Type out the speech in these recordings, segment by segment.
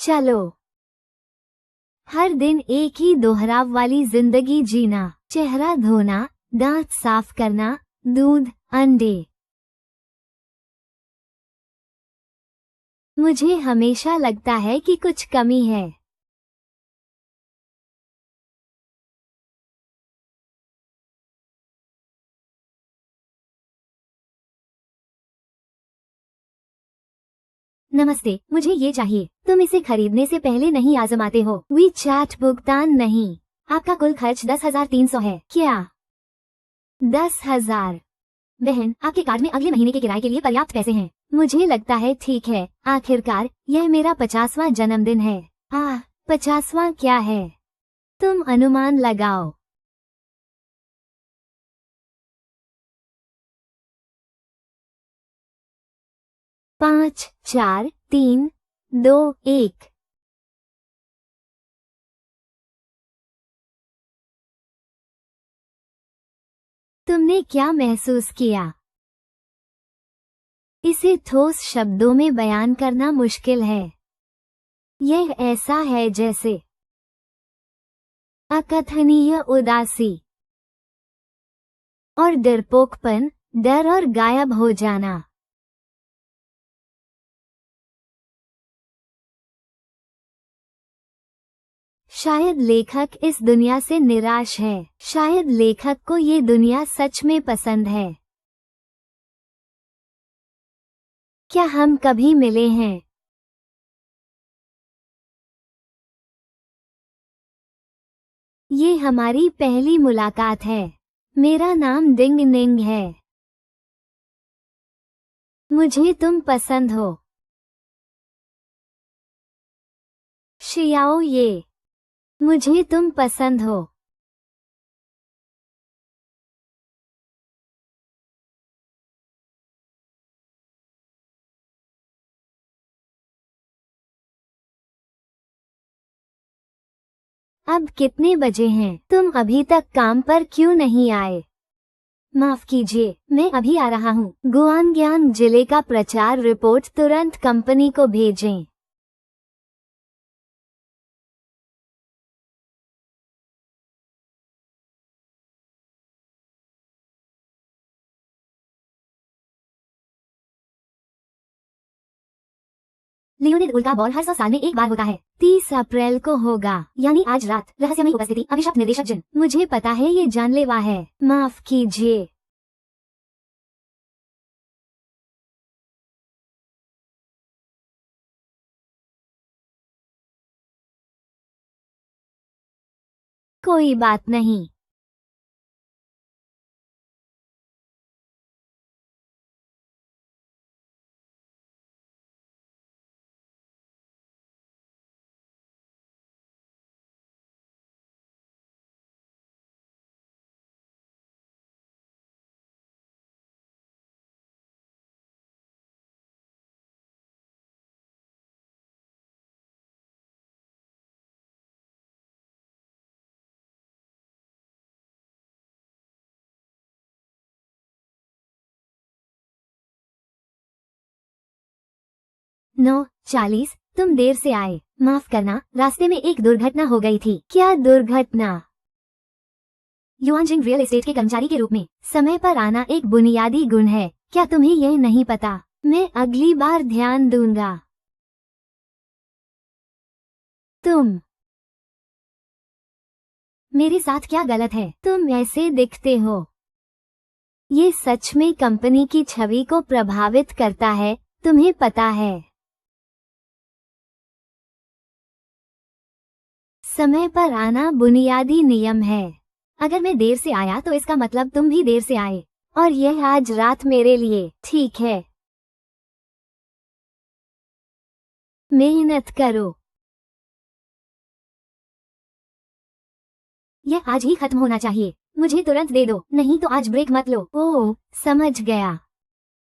चलो। हर दिन एक ही दोहराव वाली जिंदगी जीना, चेहरा धोना, दांत साफ करना, दूध, अंडे। मुझे हमेशा लगता है कि कुछ कमी है। नमस्ते, मुझे ये चाहिए। तुम इसे खरीदने से पहले नहीं आजमाते हो। WeChat भुगतान नहीं। आपका कुल खर्च 10,300 है। क्या 10,000? बहन, आपके कार्ड में अगले महीने के किराए के लिए पर्याप्त पैसे हैं। मुझे लगता है ठीक है। आखिरकार यह मेरा 50वां जन्मदिन है। 50वां क्या है? तुम अनुमान लगाओ। 5, 4, 3, 2, 1। तुमने क्या महसूस किया? इसे ठोस शब्दों में बयान करना मुश्किल है। यह ऐसा है जैसे अकथनीय उदासी और डरपोकपन, डर और गायब हो जाना। शायद लेखक इस दुनिया से निराश है। शायद लेखक को ये दुनिया सच में पसंद है। क्या हम कभी मिले हैं? ये हमारी पहली मुलाकात है। मेरा नाम डिंग निंग है। मुझे तुम पसंद हो। शियाओ ये। मुझे तुम पसंद हो। अब कितने बजे हैं? तुम अभी तक काम पर क्यों नहीं आए? माफ कीजिए, मैं अभी आ रहा हूँ। गुआंग्यांग जिले का प्रचार रिपोर्ट तुरंत कंपनी को भेजें। लियोनिड उल्का बॉल हर 100 साल में एक बार होता है। 30 अप्रैल को होगा, यानी आज रात। रहस्यमयी उपस्थिति, अभिशप्त निर्देशक जिन। मुझे पता है ये जानलेवा है। माफ कीजिए। कोई बात नहीं। नौ 40। तुम देर से आए। माफ करना, रास्ते में एक दुर्घटना हो गई थी। क्या दुर्घटना? युआनजिंग रियल एस्टेट के कर्मचारी के रूप में समय पर आना एक बुनियादी गुण है। क्या तुम्हें यह नहीं पता? मैं अगली बार ध्यान दूंगा। तुम मेरे साथ क्या गलत है? तुम ऐसे दिखते हो। ये सच में कंपनी की छवि को प्रभावित करता है, तुम्हें पता है। समय पर आना बुनियादी नियम है। अगर मैं देर से आया तो इसका मतलब तुम भी देर से आए। और यह आज रात मेरे लिए ठीक है। मेहनत करो। यह आज ही खत्म होना चाहिए। मुझे तुरंत दे दो, नहीं तो आज ब्रेक मत लो। ओह, समझ गया।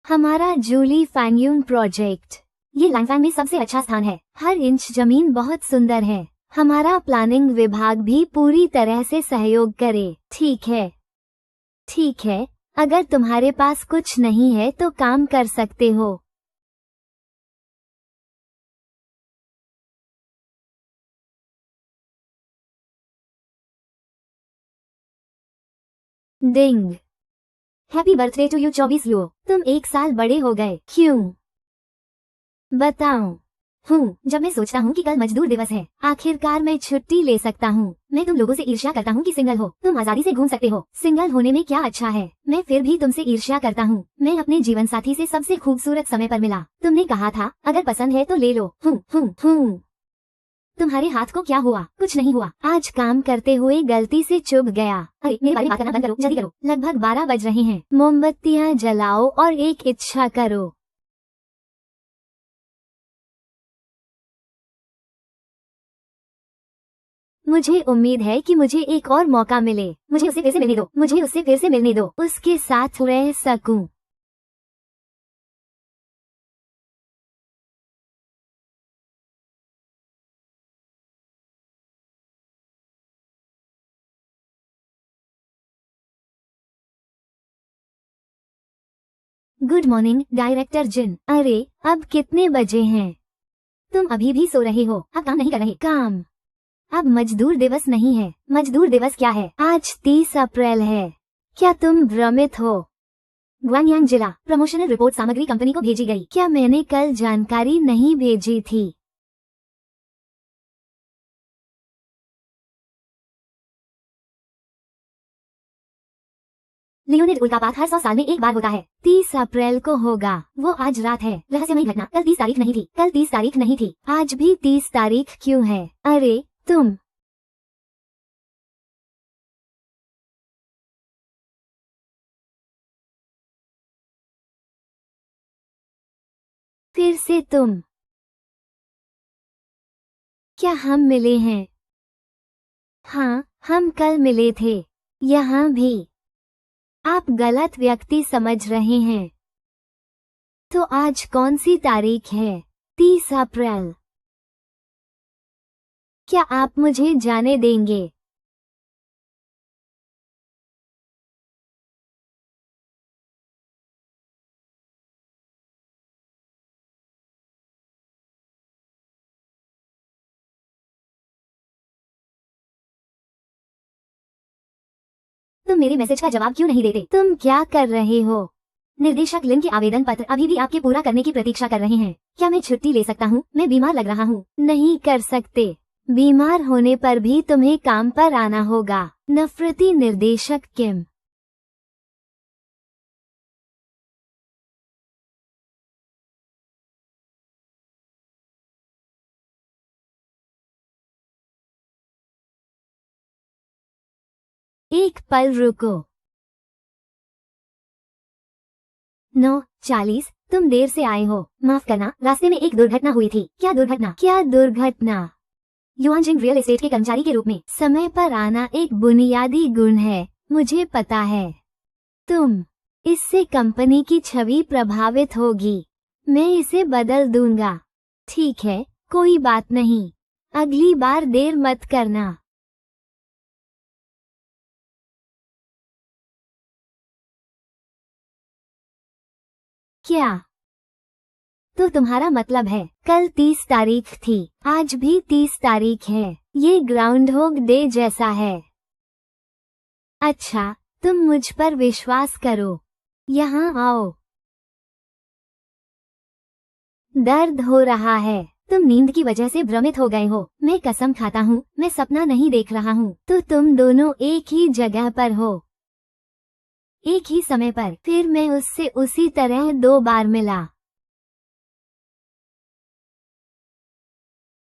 हमारा जूली फैंगयून प्रोजेक्ट। ये लैंगफैंग में सबसे अच्छा स्थान है। हर इंच जमीन बहुत सुंदर है। हमारा प्लानिंग विभाग भी पूरी तरह से सहयोग करे। ठीक है। ठीक है, अगर तुम्हारे पास कुछ नहीं है तो काम कर सकते हो। डिंग। हैप्पी बर्थडे टू यू 24 लो, तुम 1 साल बड़े हो गए। क्यों बताऊं? जब मैं सोचता हूँ कि कल मजदूर दिवस है, आखिरकार मैं छुट्टी ले सकता हूँ। मैं तुम लोगों से ईर्ष्या करता हूँ कि सिंगल हो, तुम आजादी से घूम सकते हो। सिंगल होने में क्या अच्छा है? मैं फिर भी तुमसे ईर्ष्या करता हूँ। मैं अपने जीवन साथी से सबसे खूबसूरत समय पर मिला। तुमने कहा था अगर पसंद है तो ले लो। तुम्हारे हाथ को क्या हुआ? कुछ नहीं हुआ। आज काम करते हुए गलती से चुभ गया। अरे मेरे बारे में बात करना बंद करो, जल्दी करो। लगभग 12 बज रहे हैं। मोमबत्तियाँ जलाओ और एक इच्छा करो। मुझे उम्मीद है कि मुझे एक और मौका मिले। मुझे उसे फिर से मिलने दो। मुझे उससे फिर से मिलने दो। उसके साथ रह सकूं। गुड मॉर्निंग डायरेक्टर जिन। अरे अब कितने बजे हैं? तुम अभी भी सो रहे हो? अब काम नहीं कर रहे? काम। अब मजदूर दिवस नहीं है। मजदूर दिवस क्या है? आज 30 अप्रैल है। क्या तुम भ्रमित हो? ग्वांगयांग जिला प्रमोशनल रिपोर्ट सामग्री कंपनी को भेजी गई। क्या मैंने कल जानकारी नहीं भेजी थी? लियोनिड उल्कापात हर 100 साल में एक बार होता है। 30 अप्रैल को होगा। वो आज रात है। रहस्यमयी घटना। कल 30 तारीख नहीं थी। कल 30 तारीख नहीं थी। आज भी 30 तारीख क्यों है? अरे तुम। फिर से तुम। क्या हम मिले हैं? हाँ, हम कल मिले थे। यहाँ भी। आप गलत व्यक्ति समझ रहे हैं। तो आज कौन सी तारीख है? 30 अप्रैल। क्या आप मुझे जाने देंगे? तुम मेरे मैसेज का जवाब क्यों नहीं देते? तुम क्या कर रहे हो? निर्देशक लिन के आवेदन पत्र अभी भी आपके पूरा करने की प्रतीक्षा कर रहे हैं। क्या मैं छुट्टी ले सकता हूँ? मैं बीमार लग रहा हूँ। नहीं कर सकते। बीमार होने पर भी तुम्हें काम पर आना होगा। नफरती निर्देशक किम। एक पल रुको। 9:40। तुम देर से आए हो। माफ करना, रास्ते में एक दुर्घटना हुई थी। क्या दुर्घटना? क्या दुर्घटना? युआनजिंग रियल एस्टेट के कर्मचारी के रूप में समय पर आना एक बुनियादी गुण है। मुझे पता है। तुम। इससे कंपनी की छवि प्रभावित होगी। मैं इसे बदल दूंगा। ठीक है, कोई बात नहीं। अगली बार देर मत करना। क्या? तो तुम्हारा मतलब है कल 30 तारीख थी, आज भी 30 तारीख है। ये ग्राउंड होग डे जैसा है। अच्छा, तुम मुझ पर विश्वास करो। यहाँ आओ। दर्द हो रहा है। तुम नींद की वजह से भ्रमित हो गए हो। मैं कसम खाता हूँ, मैं सपना नहीं देख रहा हूँ। तो तुम दोनों एक ही जगह पर हो, एक ही समय पर। फिर मैं उससे उसी तरह 2 बार मिला।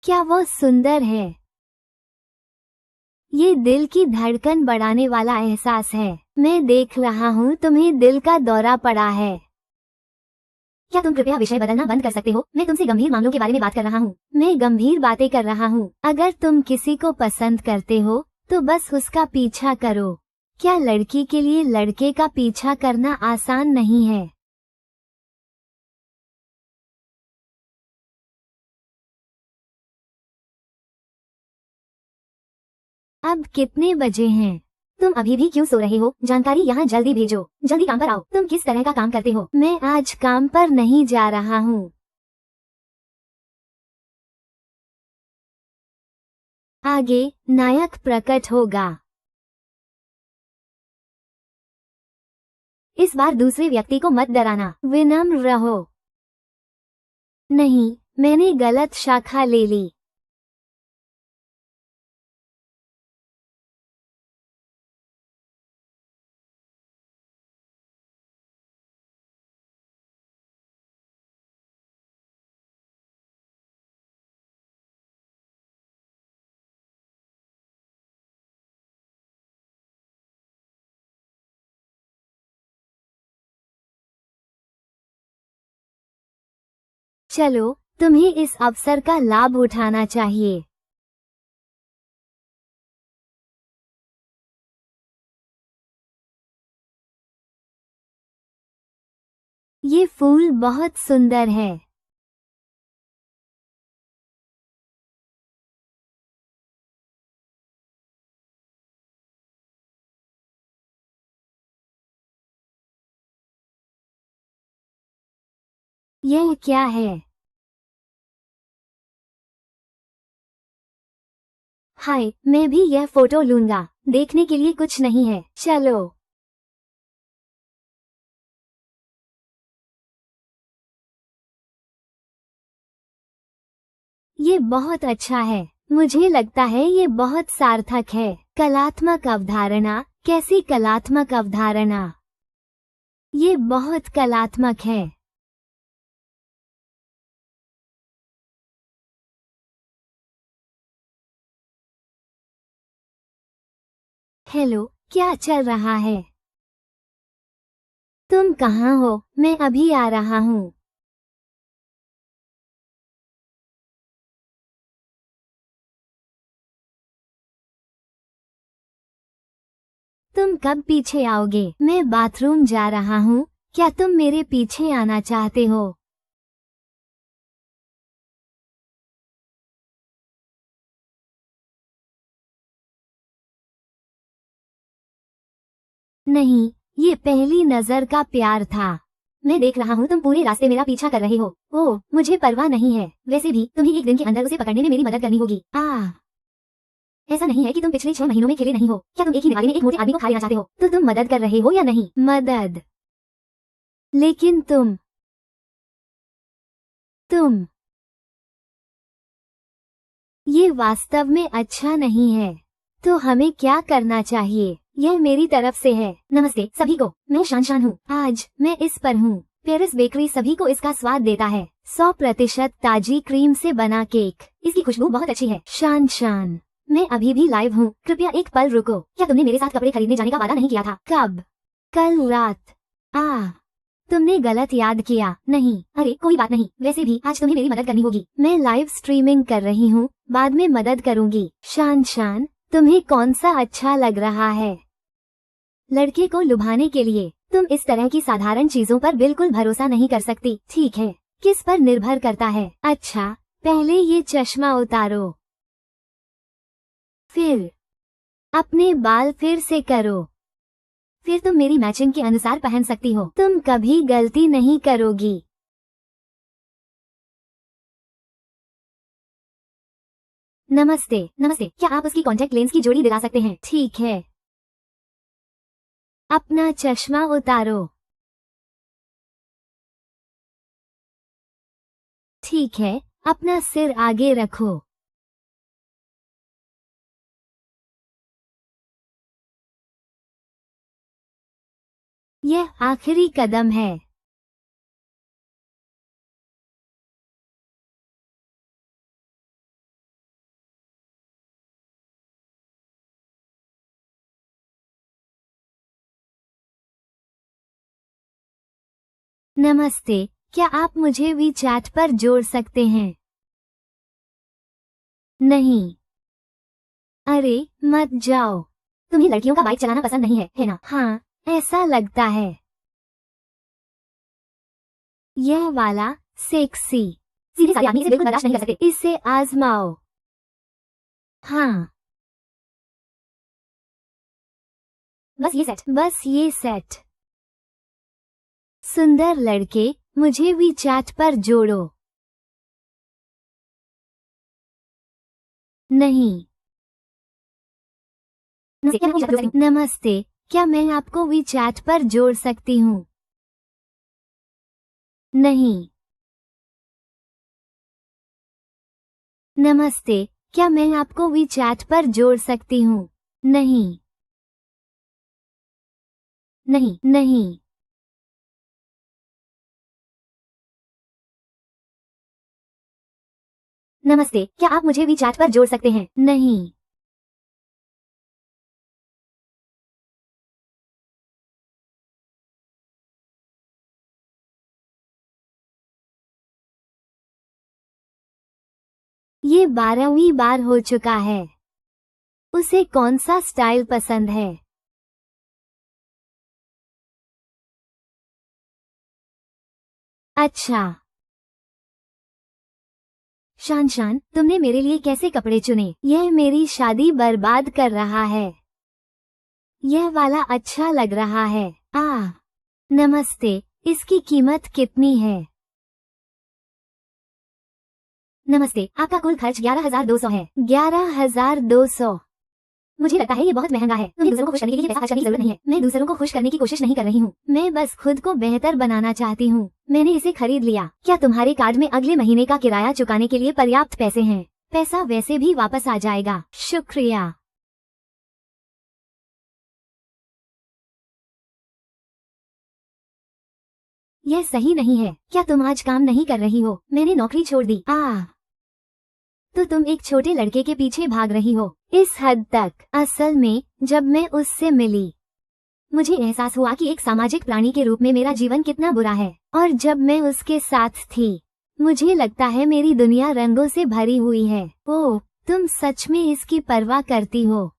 क्या वो सुंदर है? ये दिल की धड़कन बढ़ाने वाला एहसास है। मैं देख रहा हूँ तुम्हें दिल का दौरा पड़ा है। क्या तुम कृपया विषय बदलना बंद कर सकते हो? मैं तुमसे गंभीर मामलों के बारे में बात कर रहा हूँ। मैं गंभीर बातें कर रहा हूँ। अगर तुम किसी को पसंद करते हो तो बस उसका पीछा करो। क्या लड़की के लिए लड़के का पीछा करना आसान नहीं है? अब कितने बजे हैं? तुम अभी भी क्यों सो रहे हो? जानकारी यहाँ जल्दी भेजो। जल्दी काम पर आओ। तुम किस तरह का काम करते हो? मैं आज काम पर नहीं जा रहा हूँ। आगे नायक प्रकट होगा। इस बार दूसरे व्यक्ति को मत डराना, विनम्र रहो। नहीं, मैंने गलत शाखा ले ली। चलो, तुम्हें इस अवसर का लाभ उठाना चाहिए। ये फूल बहुत सुंदर है। यह क्या है? हाय, मैं भी यह फोटो लूंगा। देखने के लिए कुछ नहीं है, चलो। ये बहुत अच्छा है। मुझे लगता है ये बहुत सार्थक है। कलात्मक अवधारणा, कैसी कलात्मक अवधारणा? ये बहुत कलात्मक है। हेलो, क्या चल रहा है? तुम कहाँ हो? मैं अभी आ रहा हूँ। तुम कब पीछे आओगे? मैं बाथरूम जा रहा हूँ। क्या तुम मेरे पीछे आना चाहते हो? नहीं, ये पहली नजर का प्यार था। मैं देख रहा हूँ तुम पूरे रास्ते मेरा पीछा कर रहे हो। ओह, मुझे परवाह नहीं है। वैसे भी तुम्हें एक दिन के अंदर उसे पकड़ने में मेरी मदद करनी होगी। ऐसा नहीं है कि तुम पिछले 6 महीनों में खेले नहीं हो। क्या तुम एक ही दिवाली में एक मोटे आदमी को खा लेना चाहते हो? तो तुम मदद कर रहे हो या नहीं? मदद? लेकिन तुम ये वास्तव में अच्छा नहीं है। तो हमें क्या करना चाहिए? यह मेरी तरफ से है। नमस्ते सभी को, मैं शान हूँ। आज मैं इस पर हूँ। पेरिस बेकरी सभी को इसका स्वाद देता है। 100% ताजी क्रीम से बना केक। इसकी खुशबू बहुत अच्छी है। शान, मैं अभी भी लाइव हूँ। कृपया एक पल रुको। क्या तुमने मेरे साथ कपड़े खरीदने जाने का वादा नहीं किया था? कब? कल रात। तुमने गलत याद किया। नहीं, अरे कोई बात नहीं। वैसे भी आज तुम्हें मेरी मदद करनी होगी। मैं लाइव स्ट्रीमिंग कर रही हूँ, बाद में मदद करूँगी। शान, तुम्हें कौन सा अच्छा लग रहा है? लड़के को लुभाने के लिए तुम इस तरह की साधारण चीजों पर बिल्कुल भरोसा नहीं कर सकती। ठीक है, किस पर निर्भर करता है? अच्छा, पहले ये चश्मा उतारो, फिर अपने बाल फिर से करो, फिर तुम मेरी मैचिंग के अनुसार पहन सकती हो। तुम कभी गलती नहीं करोगी। नमस्ते, क्या आप उसकी कॉन्टेक्ट लेंस की जोड़ी दिला सकते हैं? ठीक है, अपना चश्मा उतारो। ठीक है, अपना सिर आगे रखो। यह आखिरी कदम है। नमस्ते, क्या आप मुझे वी चैट पर जोड़ सकते हैं? नहीं। अरे, मत जाओ। तुम्हें लड़कियों का बाइक चलाना पसंद नहीं है ना? हाँ, ऐसा लगता है। यह वाला सेक्सी। सीधे साधे आदमी इसे बिल्कुल बर्दाश्त नहीं कर सकते। इसे आजमाओ। हाँ, बस ये सेट। सुंदर लड़के, मुझे वी चैट पर जोड़ो। नहीं। नमस्ते, क्या मैं आपको वीचैट पर जोड़ सकती हूँ? नहीं। नमस्ते, क्या मैं आपको वीचैट पर जोड़ सकती हूँ? नहीं। नहीं, नहीं। नमस्ते, क्या आप मुझे वीचैट पर जोड़ सकते हैं? नहीं। ये 12वीं बार हो चुका है। उसे कौन सा स्टाइल पसंद है? अच्छा। शान शान, तुमने मेरे लिए कैसे कपड़े चुने? यह मेरी शादी बर्बाद कर रहा है। यह वाला अच्छा लग रहा है। नमस्ते, इसकी कीमत कितनी है? नमस्ते, आपका कुल खर्च 11,200 है। 11,200। मुझे लगता है ये बहुत महंगा है। मुझे दूसरों को खुश करने के लिए पैसा खर्च करने की जरूरत नहीं है। मैं दूसरों को खुश करने की कोशिश नहीं कर रही हूँ। मैं बस खुद को बेहतर बनाना चाहती हूँ। मैंने इसे खरीद लिया। क्या तुम्हारे कार्ड में अगले महीने का किराया चुकाने के लिए पर्याप्त पैसे हैं? पैसा वैसे भी वापस आ जाएगा। शुक्रिया। यह सही नहीं है। क्या तुम आज काम नहीं कर रही हो? मैंने नौकरी छोड़ दी। तो तुम एक छोटे लड़के के पीछे भाग रही हो। इस हद तक। असल में जब मैं उससे मिली, मुझे एहसास हुआ कि एक सामाजिक प्राणी के रूप में मेरा जीवन कितना बुरा है। और जब मैं उसके साथ थी, मुझे लगता है मेरी दुनिया रंगों से भरी हुई है। ओह, तुम सच में इसकी परवाह करती हो?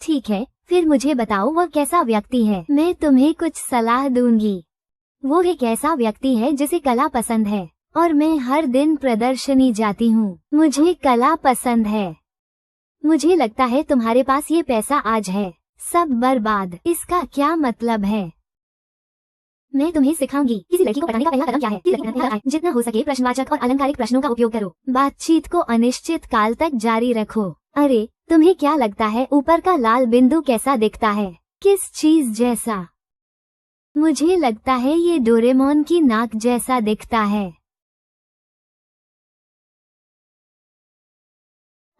ठीक है, फिर मुझे बताओ वह कैसा व्यक्ति है। मैं तुम्हें कुछ सलाह दूंगी। वो एक ऐसा व्यक्ति है जिसे कला पसंद है, और मैं हर दिन प्रदर्शनी जाती हूँ। मुझे कला पसंद है। मुझे लगता है तुम्हारे पास ये पैसा आज है, सब बर्बाद। इसका क्या मतलब है? मैं तुम्हें सिखाऊंगी। किसी लड़की को पटाने का पहला कदम क्या है? किसी लड़की को जितना हो सके प्रश्नवाचक और अलंकारिक प्रश्नों का उपयोग करो। बातचीत को अनिश्चित काल तक जारी रखो। अरे, तुम्हें क्या लगता है ऊपर का लाल बिंदु कैसा दिखता है? किस चीज जैसा? मुझे लगता है ये डोरेमोन की नाक जैसा दिखता है।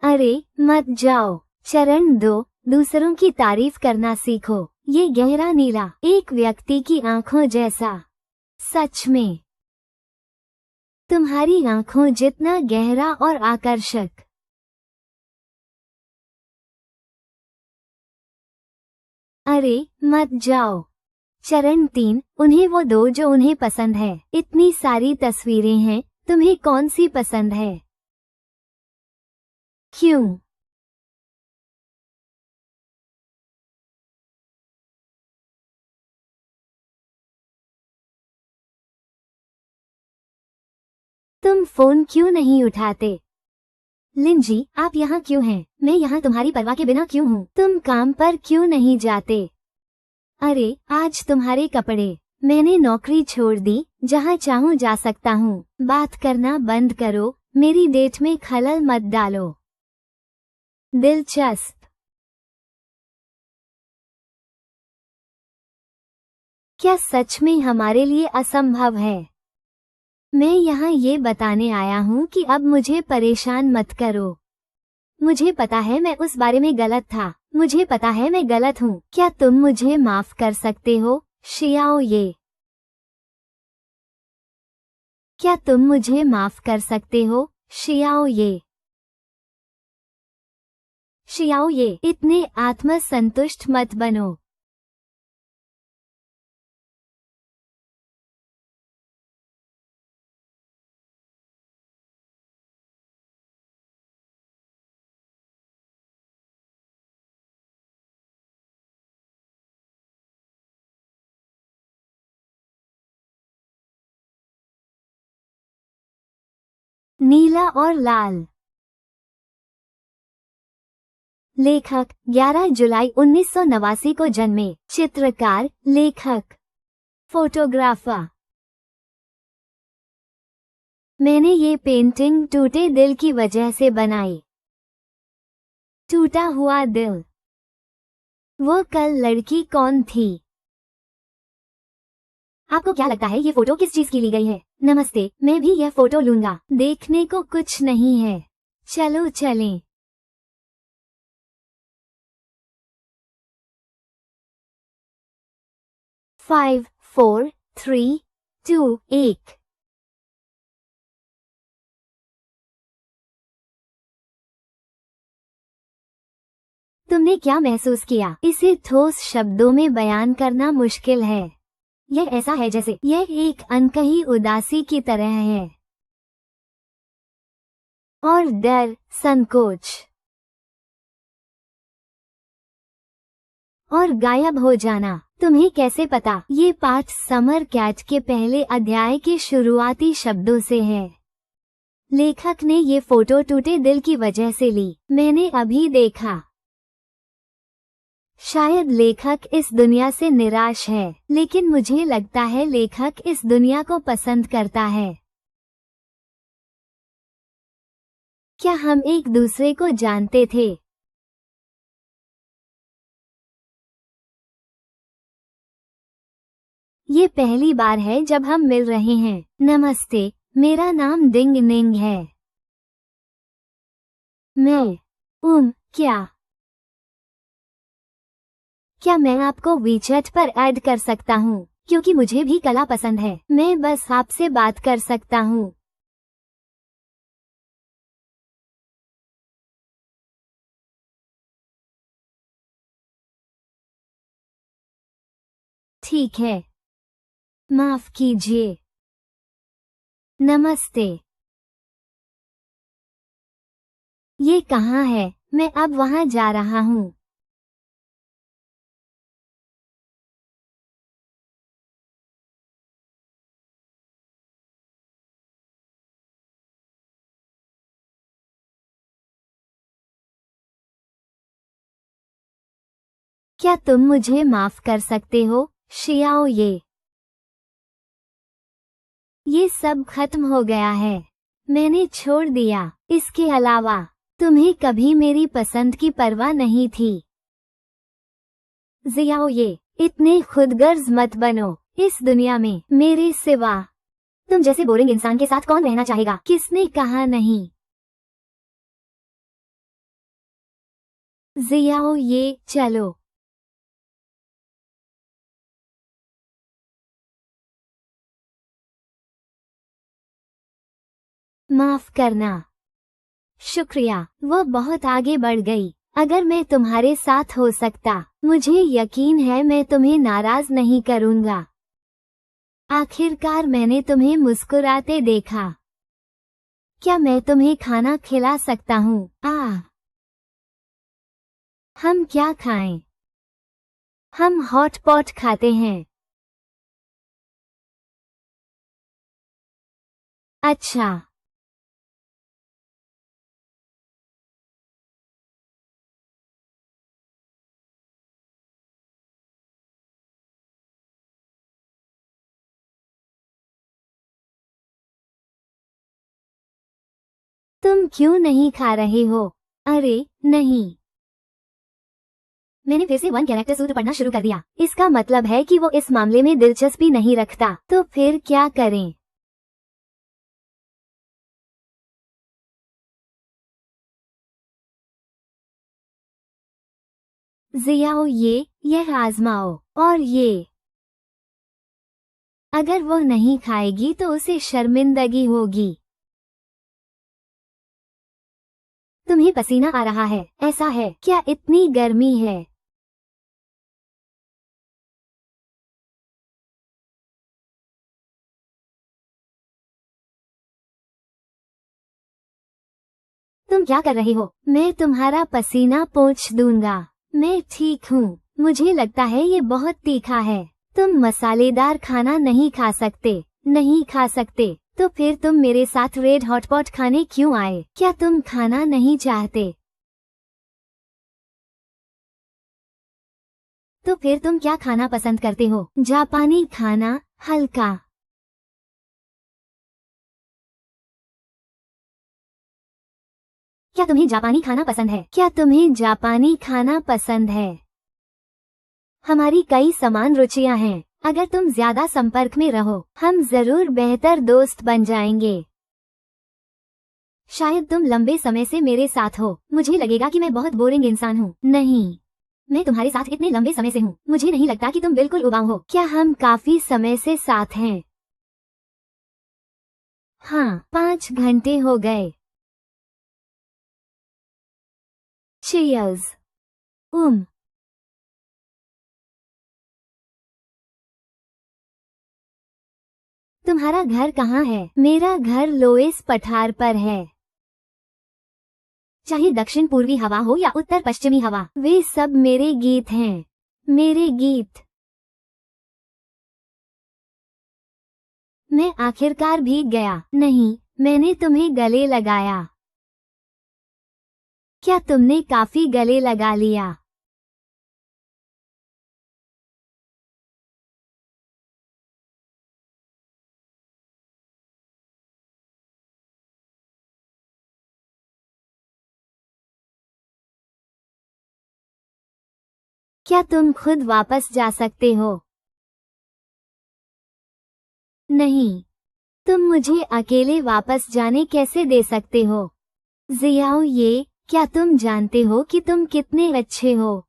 अरे, मत जाओ। चरण 2, दूसरों की तारीफ करना सीखो। ये गहरा नीला, एक व्यक्ति की आंखों जैसा। सच में, तुम्हारी आंखों जितना गहरा और आकर्षक। अरे, मत जाओ। चरण 3, उन्हें वो दो जो उन्हें पसंद है। इतनी सारी तस्वीरें हैं, तुम्हें कौन सी पसंद है? क्यों? तुम फोन क्यों नहीं उठाते? लिंजी, आप यहाँ क्यों हैं? मैं यहाँ तुम्हारी परवाह के बिना क्यों हूँ? तुम काम पर क्यों नहीं जाते? अरे, आज तुम्हारे कपड़े। मैंने नौकरी छोड़ दी, जहाँ चाहूँ जा सकता हूँ। बात करना बंद करो, मेरी डेट में खलल मत डालो। दिलचस्प। क्या सच में हमारे लिए असंभव है? मैं यहाँ ये बताने आया हूँ कि अब मुझे परेशान मत करो। मुझे पता है मैं उस बारे में गलत था। मुझे पता है मैं गलत हूँ। क्या तुम मुझे माफ कर सकते हो, शियाओ ये? क्या तुम मुझे माफ कर सकते हो, शियाओ ये? शियाओ ये, इतने आत्मसंतुष्ट मत बनो। नीला और लाल। लेखक 11 जुलाई 1989 को जन्मे। चित्रकार, लेखक, फोटोग्राफर। मैंने ये पेंटिंग टूटे दिल की वजह से बनाई। टूटा हुआ दिल। वो कल लड़की कौन थी? आपको क्या लगता है ये फोटो किस चीज की ली गई है? नमस्ते, मैं भी यह फोटो लूंगा। देखने को कुछ नहीं है, चलो चलें। 5, 4, 3, 2, 1। तुमने क्या महसूस किया? इसे ठोस शब्दों में बयान करना मुश्किल है। यह ऐसा है जैसे यह एक अनकही उदासी की तरह है, और डर, संकोच और गायब हो जाना। तुम्हें कैसे पता? ये पाठ समर कैट के पहले अध्याय के शुरुआती शब्दों से है। लेखक ने ये फोटो टूटे दिल की वजह से ली। मैंने अभी देखा। शायद लेखक इस दुनिया से निराश है, लेकिन मुझे लगता है लेखक इस दुनिया को पसंद करता है। क्या हम एक दूसरे को जानते थे? ये पहली बार है जब हम मिल रहे हैं। नमस्ते, मेरा नाम डिंग निंग है। क्या मैं आपको वीचैट पर ऐड कर सकता हूँ? क्योंकि मुझे भी कला पसंद है। मैं बस आपसे बात कर सकता हूँ। ठीक है, माफ कीजिए। नमस्ते। ये कहाँ है? मैं अब वहाँ जा रहा हूँ। क्या तुम मुझे माफ कर सकते हो, शियाओ ये? ये सब खत्म हो गया है। मैंने छोड़ दिया। इसके अलावा तुम्हें कभी मेरी पसंद की परवाह नहीं थी। जियाओ ये, इतने खुदगर्ज मत बनो। इस दुनिया में मेरे सिवा तुम जैसे बोरिंग इंसान के साथ कौन रहना चाहेगा? किसने कहा नहीं? जियाओ ये, चलो। माफ करना। शुक्रिया। वो बहुत आगे बढ़ गई। अगर मैं तुम्हारे साथ हो सकता, मुझे यकीन है मैं तुम्हें नाराज नहीं करूँगा। आखिरकार मैंने तुम्हें मुस्कुराते देखा। क्या मैं तुम्हें खाना खिला सकता हूँ? हम क्या खाएं? हम हॉट पॉट खाते हैं। अच्छा। तुम क्यों नहीं खा रहे हो? अरे नहीं, मैंने फिर से वन कैरेक्टर सूत्र पढ़ना शुरू कर दिया। इसका मतलब है कि वो इस मामले में दिलचस्पी नहीं रखता। तो फिर क्या करें? जियाओ ये, यह आजमाओ। और ये, अगर वो नहीं खाएगी तो उसे शर्मिंदगी होगी। तुम्हें पसीना आ रहा है, ऐसा है? क्या इतनी गर्मी है? तुम क्या कर रहे हो? मैं तुम्हारा पसीना पोंछ दूंगा। मैं ठीक हूँ। मुझे लगता है ये बहुत तीखा है। तुम मसालेदार खाना नहीं खा सकते। नहीं खा सकते। तो फिर तुम मेरे साथ रेड हॉट पॉट खाने क्यों आए? क्या तुम खाना नहीं चाहते? तो फिर तुम क्या खाना पसंद करते हो? जापानी खाना, हल्का। क्या तुम्हें जापानी खाना पसंद है? क्या तुम्हें जापानी खाना पसंद है? हमारी कई समान रुचियां हैं। अगर तुम ज्यादा संपर्क में रहो हम जरूर बेहतर दोस्त बन जाएंगे। शायद तुम लंबे समय से मेरे साथ हो, मुझे लगेगा कि मैं बहुत बोरिंग इंसान हूँ। नहीं, मैं तुम्हारे साथ इतने लंबे समय से हूँ, मुझे नहीं लगता कि तुम बिल्कुल उबाऊ हो। क्या हम काफी समय से साथ हैं? हाँ, 5 घंटे हो गए। Cheers. तुम्हारा घर कहाँ है? मेरा घर लोएस पठार पर है। चाहे दक्षिण पूर्वी हवा हो या उत्तर पश्चिमी हवा, वे सब मेरे गीत हैं। मेरे गीत। मैं आखिरकार भीग गया। नहीं, मैंने तुम्हें गले लगाया। क्या तुमने काफी गले लगा लिया? क्या तुम खुद वापस जा सकते हो? नहीं, तुम मुझे अकेले वापस जाने कैसे दे सकते हो? जियाओ ये, क्या तुम जानते हो कि तुम कितने अच्छे हो?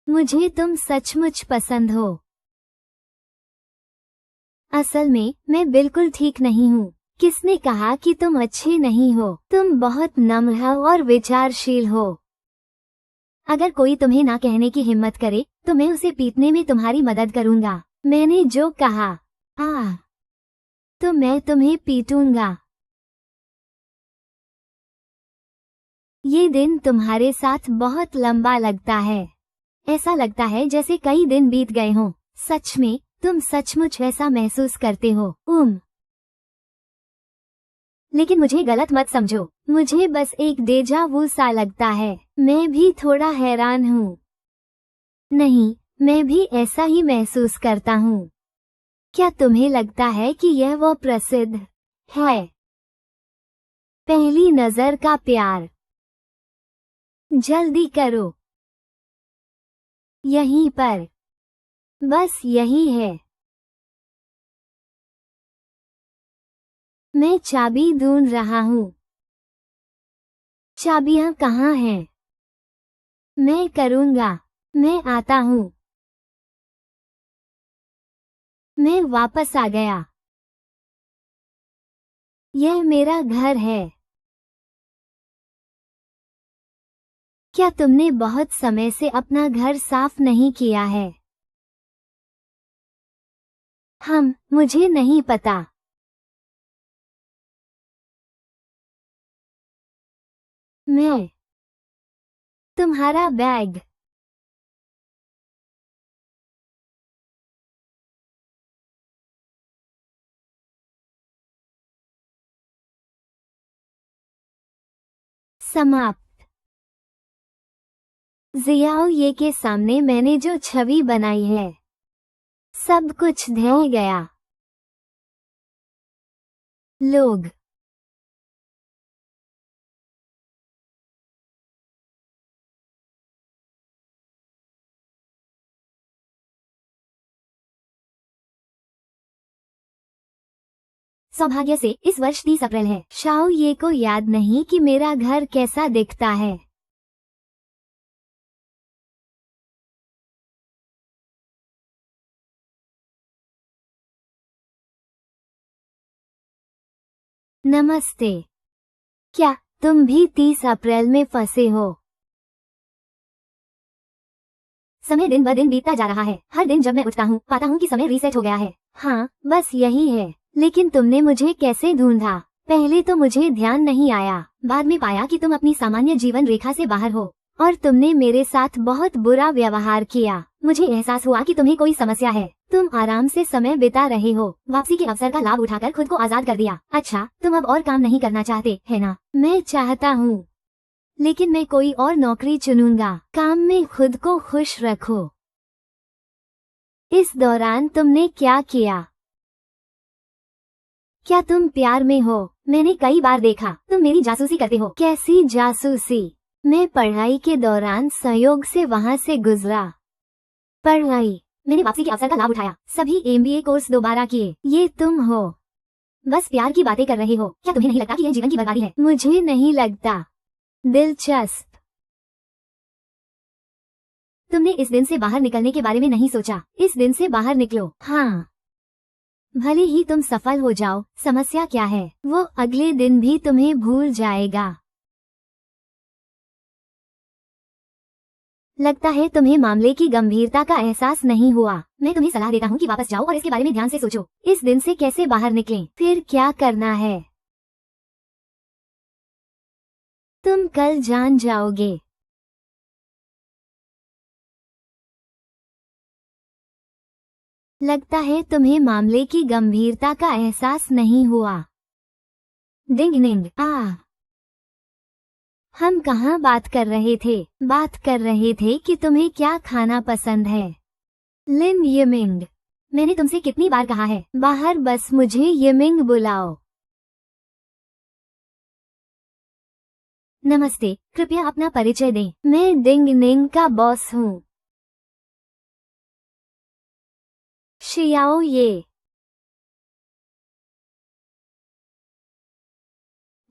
मुझे तुम सचमुच पसंद हो। असल में मैं बिल्कुल ठीक नहीं हूँ। किसने कहा कि तुम अच्छे नहीं हो? तुम बहुत नम्र और विचारशील हो। अगर कोई तुम्हें ना कहने की हिम्मत करे तो मैं उसे पीटने में तुम्हारी मदद करूँगा। मैंने जो कहा। तो मैं तुम्हें पीटूंगा। ये दिन तुम्हारे साथ बहुत लंबा लगता है। ऐसा लगता है जैसे कई दिन बीत गए हों। सच में, तुम सचमुच ऐसा महसूस करते हो। लेकिन मुझे गलत मत समझो, मुझे बस एक डेजा वू सा लगता है। मैं भी थोड़ा हैरान हूँ। नहीं, मैं भी ऐसा ही महसूस करता हूँ। क्या तुम्हें लगता है कि यह वो प्रसिद्ध है पहली नजर का प्यार? जल्दी करो, यहीं पर, बस यही है। मैं चाबी ढूंढ रहा हूँ। चाबियाँ कहाँ हैं? मैं करूँगा। मैं आता हूँ। मैं वापस आ गया। यह मेरा घर है। क्या तुमने बहुत समय से अपना घर साफ नहीं किया है? मुझे नहीं पता। मैं। तुम्हारा बैग। समाप्त। जियाओ ये के सामने मैंने जो छवि बनाई है, सब कुछ ढह गया। लोग। सौभाग्य से इस वर्ष 30 अप्रैल है। शाओ ये को याद नहीं कि मेरा घर कैसा दिखता है। नमस्ते। क्या तुम भी 30 अप्रैल में फंसे हो? समय दिन ब दिन बीतता जा रहा है। हर दिन जब मैं उठता हूँ पाता हूँ कि समय रीसेट हो गया है। हाँ, बस यही है। लेकिन तुमने मुझे कैसे ढूंढा? पहले तो मुझे ध्यान नहीं आया, बाद में पाया कि तुम अपनी सामान्य जीवन रेखा से बाहर हो और तुमने मेरे साथ बहुत बुरा व्यवहार किया। मुझे एहसास हुआ कि तुम्हें कोई समस्या है। तुम आराम से समय बिता रहे हो, वापसी के अवसर का लाभ उठाकर खुद को आजाद कर दिया। अच्छा, तुम अब और काम नहीं करना चाहते, है ना? मैं चाहता हूँ, लेकिन मैं कोई और नौकरी चुनूंगा। काम में खुद को खुश रखो। इस दौरान तुमने क्या किया? क्या तुम प्यार में हो? मैंने कई बार देखा तुम मेरी जासूसी करते हो। कैसी जासूसी? मैं पढ़ाई के दौरान संयोग से वहाँ से गुजरा। पढ़ाई। मैंने वापसी के अवसर का लाभ उठाया, सभी एमबीए कोर्स दोबारा किए। ये तुम हो, बस प्यार की बातें कर रहे हो। क्या तुम्हें नहीं लगता कि यह जीवन की बर्बादी है? मुझे नहीं लगता। दिलचस्प। तुमने इस दिन से बाहर निकलने के बारे में नहीं सोचा। इस दिन से बाहर निकलो। हाँ, भले ही तुम सफल हो जाओ, समस्या क्या है, वो अगले दिन भी तुम्हें भूल जाएगा। लगता है तुम्हें मामले की गंभीरता का एहसास नहीं हुआ। मैं तुम्हें सलाह देता हूँ कि वापस जाओ और इसके बारे में ध्यान से सोचो। इस दिन से कैसे बाहर निकलें, फिर क्या करना है, तुम कल जान जाओगे। लगता है तुम्हें मामले की गंभीरता का एहसास नहीं हुआ। डिंग डिंग। हम कहाँ बात कर रहे थे? बात कर रहे थे कि तुम्हें क्या खाना पसंद है। लिन यमिंग। मैंने तुमसे कितनी बार कहा है बाहर, बस मुझे यमिंग बुलाओ। नमस्ते, कृपया अपना परिचय दें। मैं डिंग निंग का बॉस हूँ। शियाओ ये।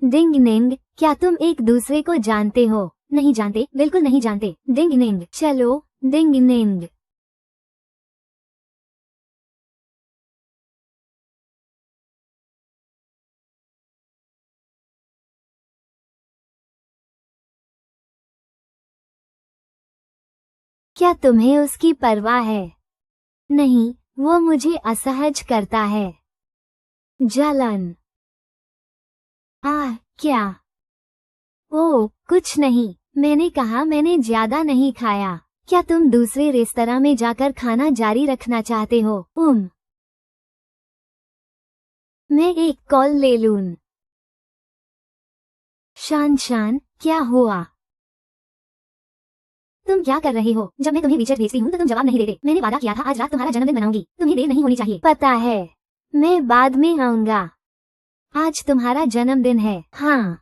डिंग निंग, क्या तुम एक दूसरे को जानते हो? नहीं जानते, बिल्कुल नहीं जानते। डिंग निंग। चलो, डिंग निंग। क्या तुम्हें उसकी परवाह है? नहीं, वो मुझे असहज करता है। जलन। क्या? ओह, कुछ नहीं। मैंने कहा मैंने ज्यादा नहीं खाया। क्या तुम दूसरे रेस्तरां में जाकर खाना जारी रखना चाहते हो? मैं एक कॉल ले लूं। शान शान, क्या हुआ? तुम क्या कर रहे हो? जब मैं तुम्हें विचेट भेजती हूँ तो तुम जवाब नहीं देते। मैंने वादा किया था आज रात तुम्हारा जन्मदिन मनाऊंगी। तुम्हें देर नहीं होनी चाहिए। पता है, मैं बाद में आऊंगा। आज तुम्हारा जन्मदिन है। हाँ,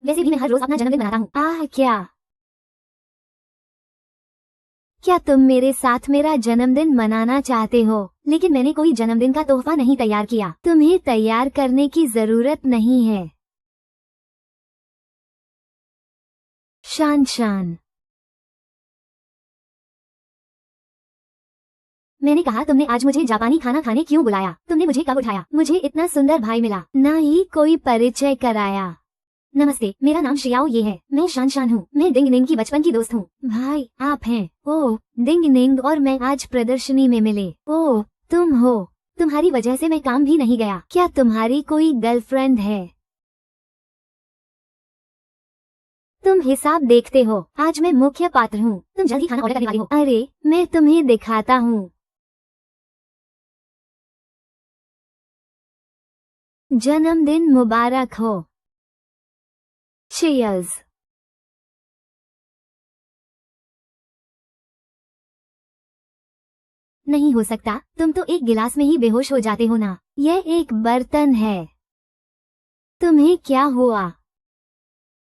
वैसे भी मैं हर रोज अपना जन्मदिन मनाता हूँ। क्या तुम मेरे साथ मेरा जन्मदिन मनाना चाहते हो? लेकिन मैंने कोई जन्मदिन का तोहफा नहीं तैयार किया। तुम्हें तैयार करने की जरूरत नहीं है। शान शान। मैंने कहा तुमने आज मुझे जापानी खाना खाने क्यों बुलाया? तुमने मुझे कब उठाया? मुझे इतना सुंदर भाई मिला, ना ही कोई परिचय कराया। नमस्ते, मेरा नाम श्रियाओ ये है। मैं शान शान हूँ। मैं डिंग निंग की बचपन की दोस्त हूँ। भाई आप हैं? ओह, डिंग निंग और मैं आज प्रदर्शनी में मिले। ओह, तुम हो। तुम्हारी वजह से मैं काम भी नहीं गया। क्या तुम्हारी कोई गर्लफ्रेंड है? तुम हिसाब देखते हो। आज मैं मुख्य पात्र हूँ। तुम जल्दी खाना ऑर्डर करने वाली हो। अरे, मैं तुम्हें दिखाता हूँ। जन्मदिन मुबारक हो। चीयर्स। नहीं हो सकता, तुम तो एक गिलास में ही बेहोश हो जाते हो ना। यह एक बर्तन है। तुम्हें क्या हुआ?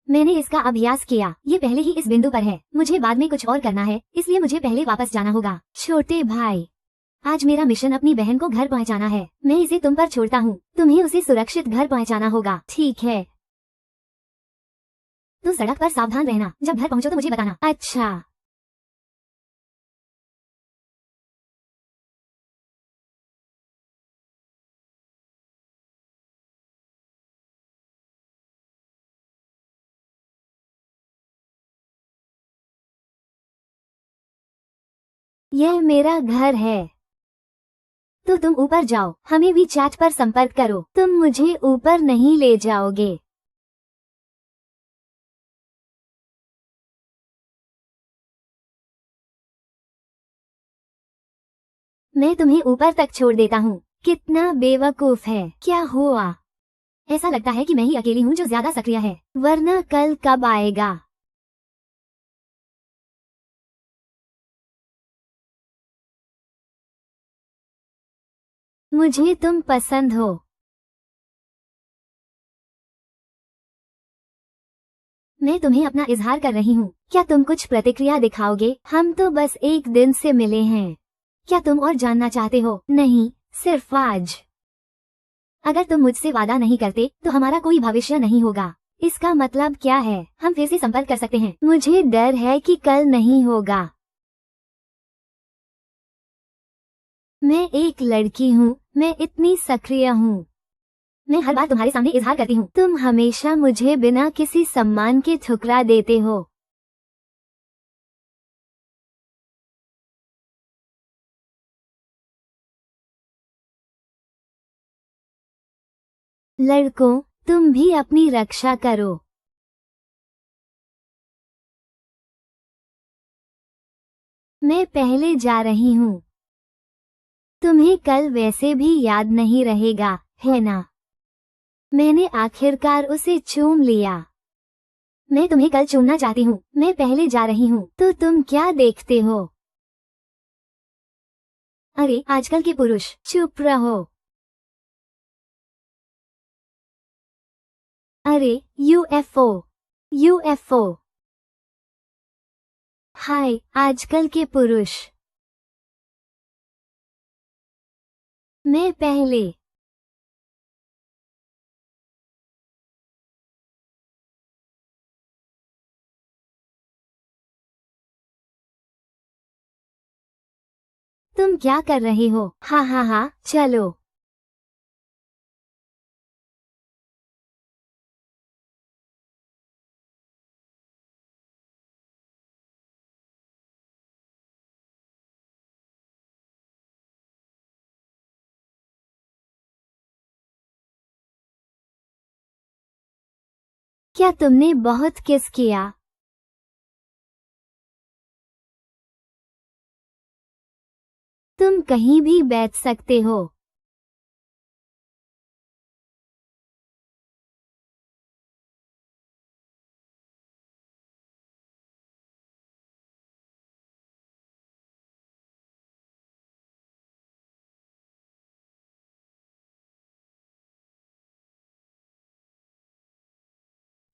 मैंने इसका अभ्यास किया। ये पहले ही इस बिंदु पर है। मुझे बाद में कुछ और करना है, इसलिए मुझे पहले वापस जाना होगा। छोटे भाई, आज मेरा मिशन अपनी बहन को घर पहुंचाना है। मैं इसे तुम पर छोड़ता हूँ। तुम्हें उसे सुरक्षित घर पहुंचाना होगा। ठीक है। तुम सड़क पर सावधान रहना। जब घर पहुंचो तो मुझे बताना। अच्छा। यह मेरा घर है। तो तुम ऊपर जाओ। हमें भी चैट पर संपर्क करो। तुम मुझे ऊपर नहीं ले जाओगे। मैं तुम्हें ऊपर तक छोड़ देता हूँ। कितना बेवकूफ है। क्या हुआ? ऐसा लगता है कि मैं ही अकेली हूँ जो ज्यादा सक्रिय है। वरना कल कब आएगा? मुझे तुम पसंद हो। मैं तुम्हें अपना इजहार कर रही हूँ। क्या तुम कुछ प्रतिक्रिया दिखाओगे? हम तो बस एक दिन से मिले हैं। क्या तुम और जानना चाहते हो? नहीं, सिर्फ आज। अगर तुम मुझसे वादा नहीं करते तो हमारा कोई भविष्य नहीं होगा। इसका मतलब क्या है? हम फिर से संपर्क कर सकते हैं। मुझे डर है कि कल नहीं होगा। मैं एक लड़की हूँ, मैं इतनी सक्रिय हूँ। मैं हर बार तुम्हारे सामने इजहार करती हूँ। तुम हमेशा मुझे बिना किसी सम्मान के ठुकरा देते हो। लड़कों, तुम भी अपनी रक्षा करो। मैं पहले जा रही हूँ। तुम्हें कल वैसे भी याद नहीं रहेगा, है ना? मैंने आखिरकार उसे चूम लिया। मैं तुम्हें कल चूमना चाहती हूँ। मैं पहले जा रही हूँ। तो तुम क्या देखते हो? अरे आजकल के पुरुष, चुप रहो। अरे यूएफओ, यूएफओ। हाय, आजकल के पुरुष। मैं पहले। तुम क्या कर रहे हो? हाँ हाँ हाँ, चलो। क्या तुमने बहुत किस किया? तुम कहीं भी बैठ सकते हो।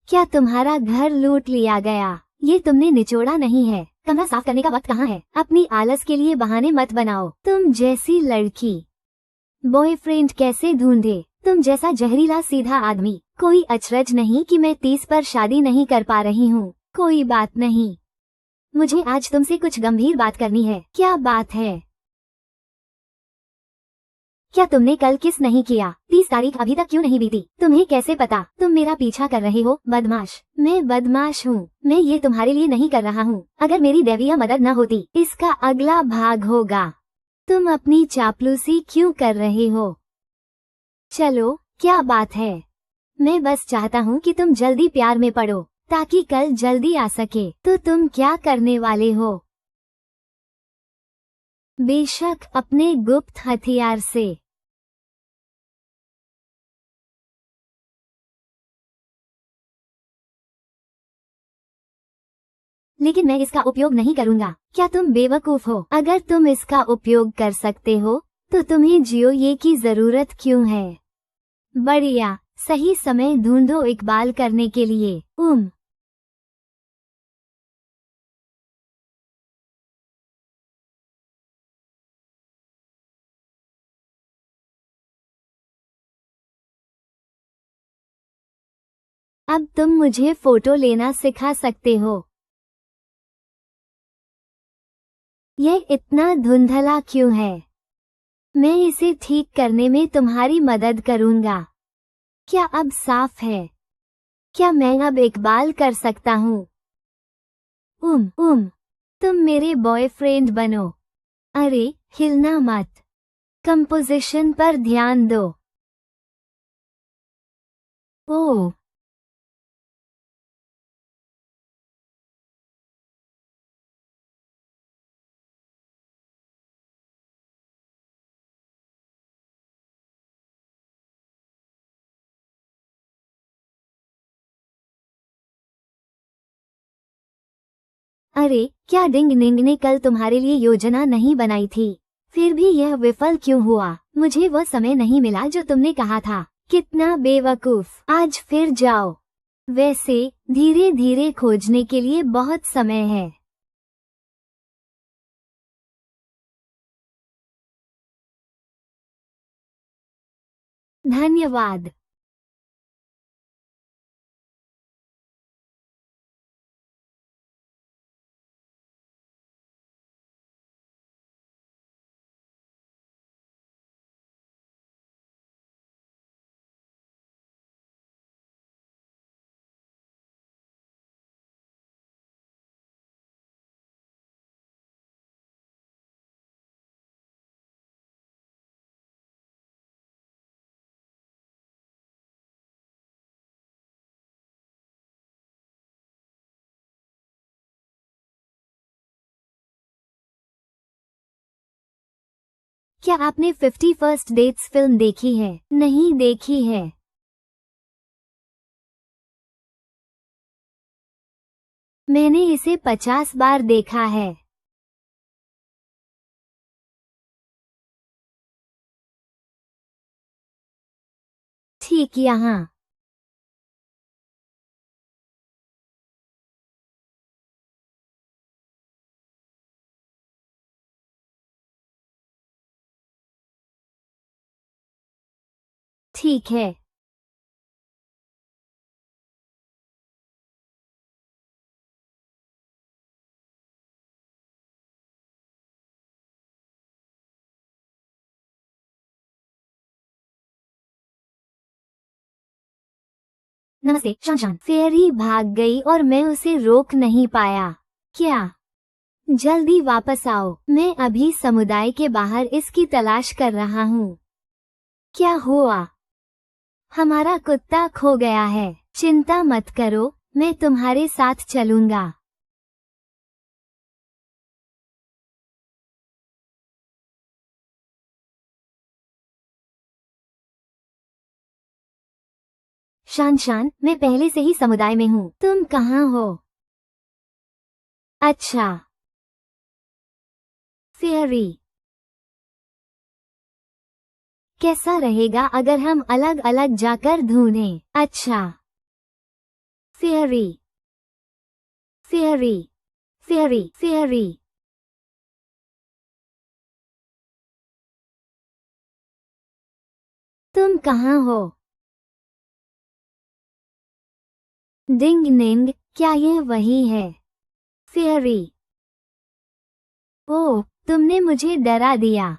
क्या तुम्हारा घर लूट लिया गया? ये तुमने निचोड़ा नहीं है। कमरा साफ करने का वक्त कहाँ है? अपनी आलस के लिए बहाने मत बनाओ। तुम जैसी लड़की बॉयफ्रेंड कैसे ढूंढे? तुम जैसा जहरीला सीधा आदमी। कोई अचरज नहीं कि मैं 30 पर शादी नहीं कर पा रही हूँ। कोई बात नहीं। मुझे आज तुमसे कुछ गंभीर बात करनी है। क्या बात है? क्या तुमने कल किस नहीं किया? 30 तारीख अभी तक क्यों नहीं बीती? तुम्हें कैसे पता? तुम मेरा पीछा कर रहे हो, बदमाश। मैं बदमाश हूँ। मैं ये तुम्हारे लिए नहीं कर रहा हूँ। अगर मेरी दैवीय मदद न होती, इसका अगला भाग होगा। तुम अपनी चापलूसी क्यों कर रहे हो? चलो, क्या बात है? मैं बस चाहता हूँ कि तुम जल्दी प्यार में पड़ो, ताकि कल जल्दी आ सके। तो तुम क्या करने वाले हो? बेशक अपने गुप्त हथियार से। लेकिन मैं इसका उपयोग नहीं करूंगा। क्या तुम बेवकूफ हो? अगर तुम इसका उपयोग कर सकते हो तो तुम्हें जियो ये की जरूरत क्यों है? बढ़िया, सही समय ढूंढो इकबाल करने के लिए। अब तुम मुझे फोटो लेना सिखा सकते हो। यह इतना धुंधला क्यों है? मैं इसे ठीक करने में तुम्हारी मदद करूंगा। क्या अब साफ है? क्या मैं अब इकबाल कर सकता हूँ? तुम मेरे बॉयफ्रेंड बनो। अरे, हिलना मत। कंपोजिशन पर ध्यान दो। ओह, अरे, क्या डिंग डिंग ने कल तुम्हारे लिए योजना नहीं बनाई थी? फिर भी यह विफल क्यों हुआ? मुझे वो समय नहीं मिला जो तुमने कहा था। कितना बेवकूफ। आज फिर जाओ। वैसे धीरे धीरे खोजने के लिए बहुत समय है। धन्यवाद। क्या आपने 50 फर्स्ट डेट्स फिल्म देखी है? नहीं देखी है। मैंने इसे 50 बार देखा है। ठीक यहाँ। ठीक है। नमस्ते शान। फेयरी भाग गई और मैं उसे रोक नहीं पाया। क्या? जल्दी वापस आओ, मैं अभी समुदाय के बाहर इसकी तलाश कर रहा हूँ। क्या हुआ? हमारा कुत्ता खो गया है। चिंता मत करो, मैं तुम्हारे साथ चलूंगा। शान, मैं पहले से ही समुदाय में हूँ। तुम कहाँ हो? अच्छा। फेयरी। कैसा रहेगा अगर हम अलग अलग जाकर ढूंढें? अच्छा। फेयरी। फेयरी। फेयरी। फेयरी। तुम कहाँ हो? डिंग निंग, क्या ये वही है? फेयरी। ओह, तुमने मुझे डरा दिया।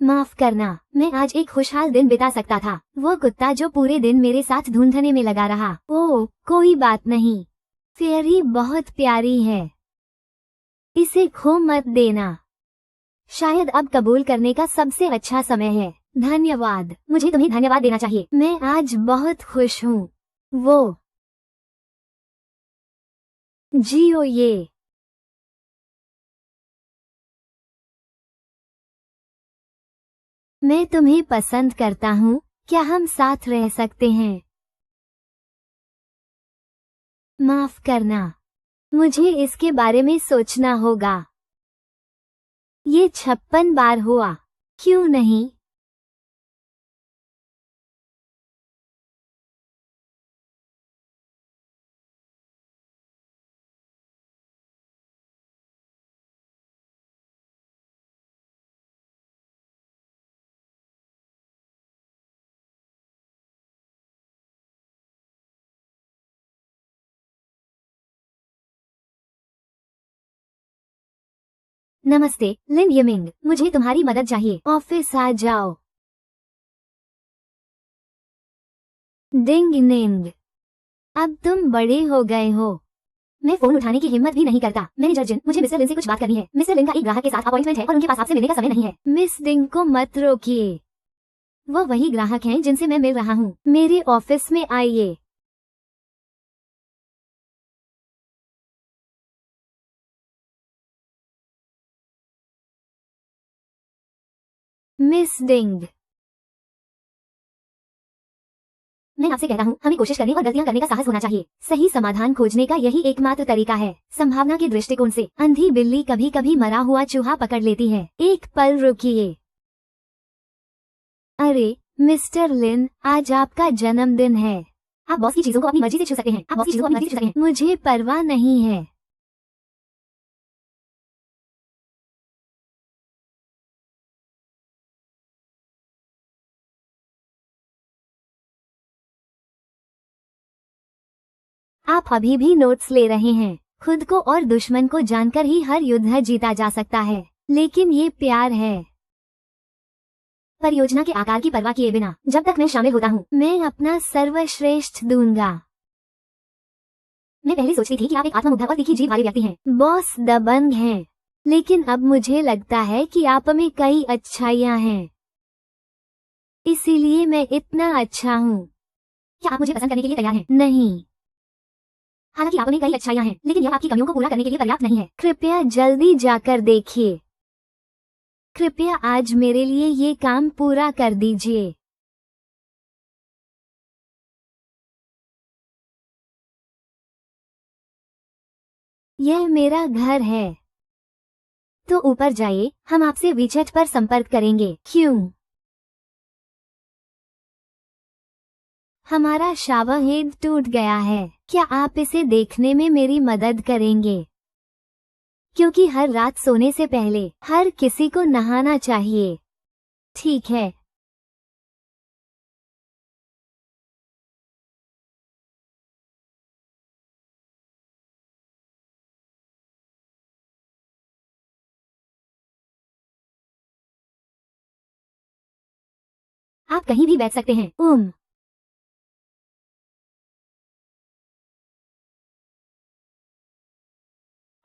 माफ करना, मैं आज एक खुशहाल दिन बिता सकता था। वो कुत्ता जो पूरे दिन मेरे साथ ढूंढने में लगा रहा। ओह, कोई बात नहीं। फेयरी बहुत प्यारी है। इसे खो मत देना। शायद अब कबूल करने का सबसे अच्छा समय है। धन्यवाद। मुझे तुम्हें धन्यवाद देना चाहिए। मैं आज बहुत खुश हूँ। वो जियो ये। मैं तुम्हें पसंद करता हूँ। क्या हम साथ रह सकते हैं? माफ करना, मुझे इसके बारे में सोचना होगा। ये 56 बार हुआ। क्यों नहीं? नमस्ते लिन यमिंग, मुझे तुम्हारी मदद चाहिए। ऑफिस आ जाओ। डिंग निंग, अब तुम बड़े हो गए हो। मैं फोन उठाने की हिम्मत भी नहीं करता। मैनेजर जिन, मुझे मिस्टर लिन से कुछ बात करनी है। मिस्टर लिन का एक ग्राहक के साथ अपॉइंटमेंट है और उनके पास आपसे मिलने का समय नहीं है। मिस डिंग को मत रोकिए। वो वही ग्राहक हैं जिनसे मैं मिल रहा हूँ। मेरे ऑफिस में आइए। मिस डिंग, मैं आपसे कहता हूँ, हमें कोशिश करने और गलतियां करने का साहस होना चाहिए। सही समाधान खोजने का यही एकमात्र तरीका है। संभावना के दृष्टिकोण से अंधी बिल्ली कभी कभी मरा हुआ चूहा पकड़ लेती है। एक पल रुकिए। अरे, मिस्टर लिन, आज आपका जन्मदिन है। आप बॉस की चीजों को अपनी मर्जी से छू सकते हैं। आप बॉस की चीजों को अपनी मर्जी से छू सकते हैं। मुझे परवाह नहीं है। आप अभी भी नोट्स ले रहे हैं। खुद को और दुश्मन को जानकर ही हर युद्ध जीता जा सकता है, लेकिन ये प्यार है। परियोजना के आकार की परवाह किए बिना जब तक मैं शामिल होता हूँ, मैं अपना सर्वश्रेष्ठ दूंगा। मैं पहले सोचती थी कि आप एक आत्ममुग्ध और तीखी जीभ वाले व्यक्ति हैं। बॉस दबंग हैं, लेकिन अब मुझे लगता है कि आप में कई अच्छाइयाँ हैं, इसीलिए मैं इतना अच्छा हूँ। क्या आप मुझे पसंद करने के लिए तैयार हैं? नहीं। हालांकि आप में कई अच्छाइयाँ हैं, लेकिन यह आपकी कमियों को पूरा करने के लिए पर्याप्त नहीं है। कृपया जल्दी जाकर देखिए। कृपया आज मेरे लिए ये काम पूरा कर दीजिए। यह मेरा घर है। तो ऊपर जाइए, हम आपसे वीचैट पर संपर्क करेंगे। क्यों? हमारा शावर हेड टूट गया है। क्या आप इसे देखने में मेरी मदद करेंगे? क्योंकि हर रात सोने से पहले हर किसी को नहाना चाहिए। ठीक है। आप कहीं भी बैठ सकते हैं।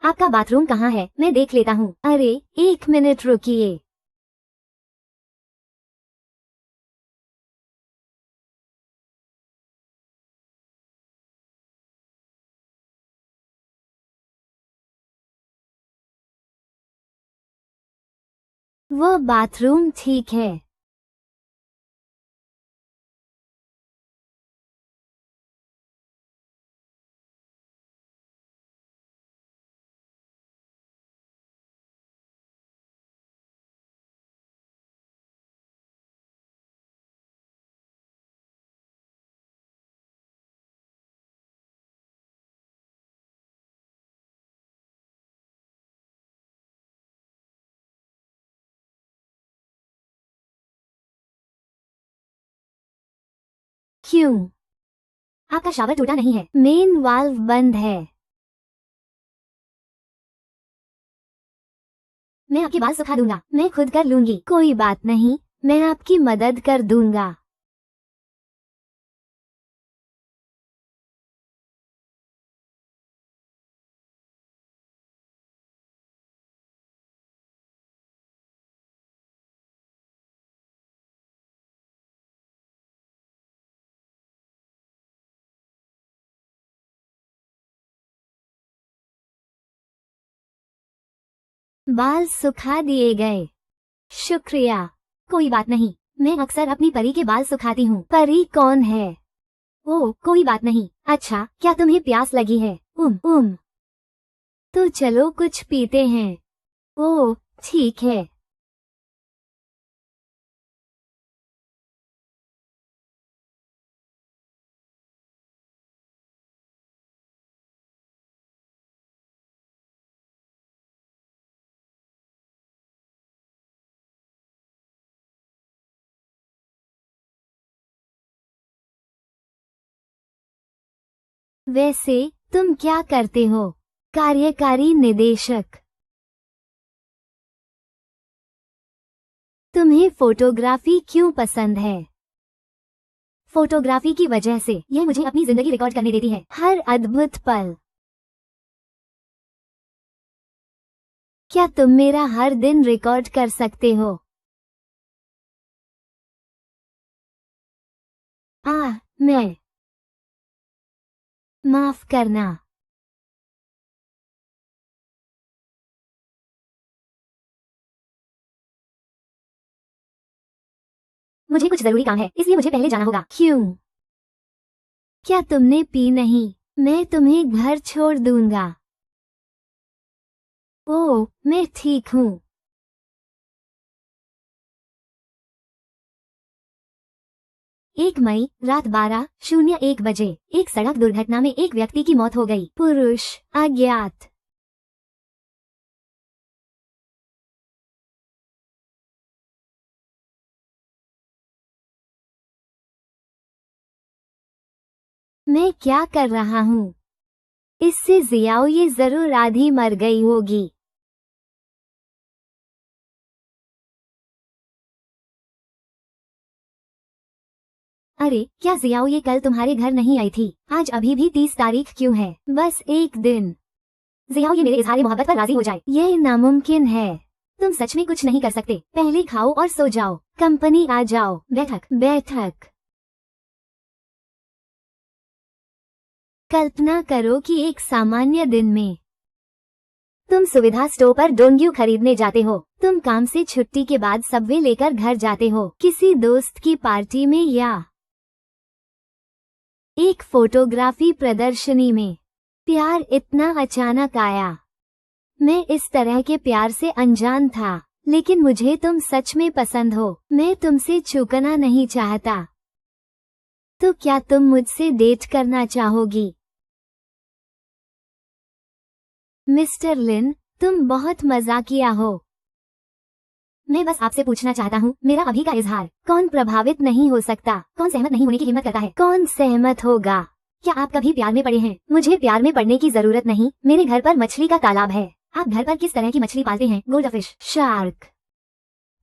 आपका बाथरूम कहाँ है? मैं देख लेता हूँ। अरे, एक मिनट रुकिए। वो बाथरूम ठीक है। क्यों? आपका शावर टूटा नहीं है। मेन वाल्व बंद है। मैं आपके बाल सुखा दूंगा। मैं खुद कर लूंगी। कोई बात नहीं, मैं आपकी मदद कर दूंगा। बाल सुखा दिए गए। शुक्रिया। कोई बात नहीं, मैं अक्सर अपनी परी के बाल सुखाती हूँ। परी कौन है? ओह, कोई बात नहीं। अच्छा, क्या तुम्हें प्यास लगी है? तो चलो कुछ पीते हैं। ओह, ठीक है। वैसे तुम क्या करते हो? कार्यकारी निदेशक। तुम्हें फोटोग्राफी क्यों पसंद है? फोटोग्राफी की वजह से यह मुझे अपनी जिंदगी रिकॉर्ड करने देती है, हर अद्भुत पल। क्या तुम मेरा हर दिन रिकॉर्ड कर सकते हो? मैं माफ करना। मुझे कुछ जरूरी काम है, इसलिए मुझे पहले जाना होगा। क्यों? क्या तुमने पी नहीं? मैं तुम्हें घर छोड़ दूंगा। ओह, मैं ठीक हूँ। 1 मई रात 12:01 बजे एक सड़क दुर्घटना में एक व्यक्ति की मौत हो गई। पुरुष अज्ञात। मैं क्या कर रहा हूँ? इससे जियाओ ये जरूर आधी मर गई होगी। अरे क्या जियाओ ये कल तुम्हारे घर नहीं आई थी? आज अभी भी 30 तारीख क्यों है? बस एक दिन। जियाओ ये मेरे इजहार मोहब्बत पर राजी हो जाए। यह नामुमकिन है। तुम सच में कुछ नहीं कर सकते। पहले खाओ और सो जाओ। कंपनी आ जाओ। बैठक। कल्पना करो कि एक सामान्य दिन में तुम सुविधा स्टोर पर डोंग्यू खरीदने जाते हो। तुम काम से छुट्टी के बाद सबवे लेकर घर जाते हो, किसी दोस्त की पार्टी में या एक फोटोग्राफी प्रदर्शनी में। प्यार इतना अचानक आया। मैं इस तरह के प्यार से अनजान था, लेकिन मुझे तुम सच में पसंद हो। मैं तुमसे चूकना नहीं चाहता। तो क्या तुम मुझसे डेट करना चाहोगी? मिस्टर लिन, तुम बहुत मजाकिया हो। मैं बस आपसे पूछना चाहता हूँ, मेरा अभी का इजहार कौन प्रभावित नहीं हो सकता? कौन सहमत नहीं होने की हिम्मत करता है? कौन सहमत होगा? क्या आप कभी प्यार में पड़े हैं? मुझे प्यार में पड़ने की जरूरत नहीं। मेरे घर पर मछली का तालाब है। आप घर पर किस तरह की मछली पालते हैं? Goldfish, shark.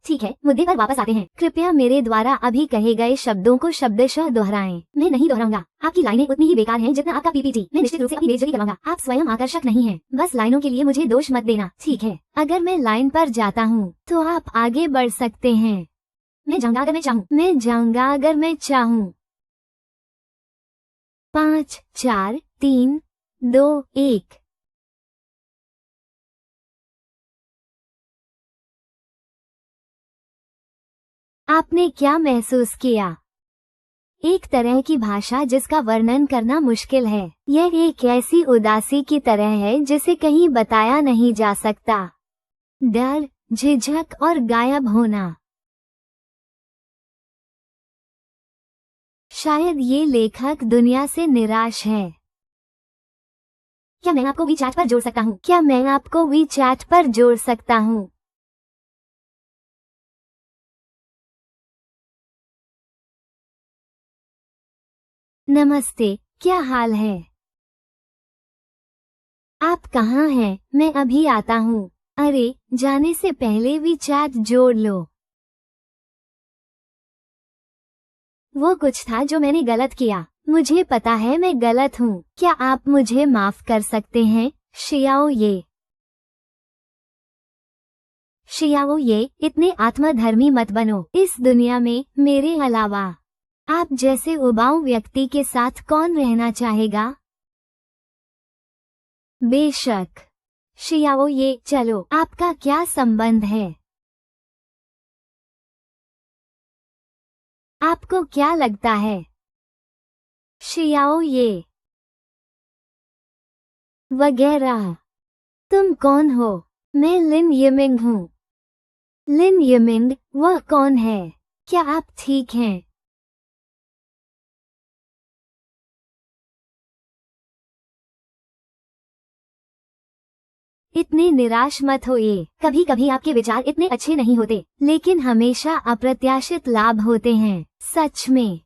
ठीक है, मुद्दे पर वापस आते हैं। कृपया मेरे द्वारा अभी कहे गए शब्दों को शब्दशः दोहराएं। मैं नहीं दोहराऊंगा। आपकी लाइनें उतनी ही बेकार हैं जितना आपका पीपीटी। मैं निश्चित रूप से अपनी बेइज्जती करवाऊंगा। आप स्वयं आकर्षक नहीं हैं। बस लाइनों के लिए मुझे दोष मत देना, ठीक है? अगर मैं लाइन पर जाता हूँ तो आप आगे बढ़ सकते हैं। मैं जाऊंगा अगर मैं चाहूँ। मैं जाऊंगा अगर मैं चाहूँ। 5, 4, 3, 2, 1। आपने क्या महसूस किया? एक तरह की भाषा जिसका वर्णन करना मुश्किल है। यह एक ऐसी उदासी की तरह है जिसे कहीं बताया नहीं जा सकता। डर, झिझक और गायब होना। शायद ये लेखक दुनिया से निराश है। क्या मैं आपको वी चैट पर जोड़ सकता हूँ? क्या मैं आपको वी चैट पर जोड़ सकता हूँ? नमस्ते, क्या हाल है? आप कहाँ हैं? मैं अभी आता हूँ। अरे, जाने से पहले वी चैट जोड़ लो। वो कुछ था जो मैंने गलत किया। मुझे पता है मैं गलत हूँ। क्या आप मुझे माफ कर सकते हैं? शियाओ ये। शियाओ ये, इतने आत्मधर्मी मत बनो। इस दुनिया में मेरे अलावा आप जैसे उबाऊ व्यक्ति के साथ कौन रहना चाहेगा? बेशक। शियाओ ये, चलो, आपका क्या संबंध है? आपको क्या लगता है? शियाओ ये वगैरह। तुम कौन हो? मैं लिन यमिंग हूँ। लिन यमिंग, वह कौन है? क्या आप ठीक हैं? इतने निराश मत होइए। कभी कभी आपके विचार इतने अच्छे नहीं होते, लेकिन हमेशा अप्रत्याशित लाभ होते हैं। सच में।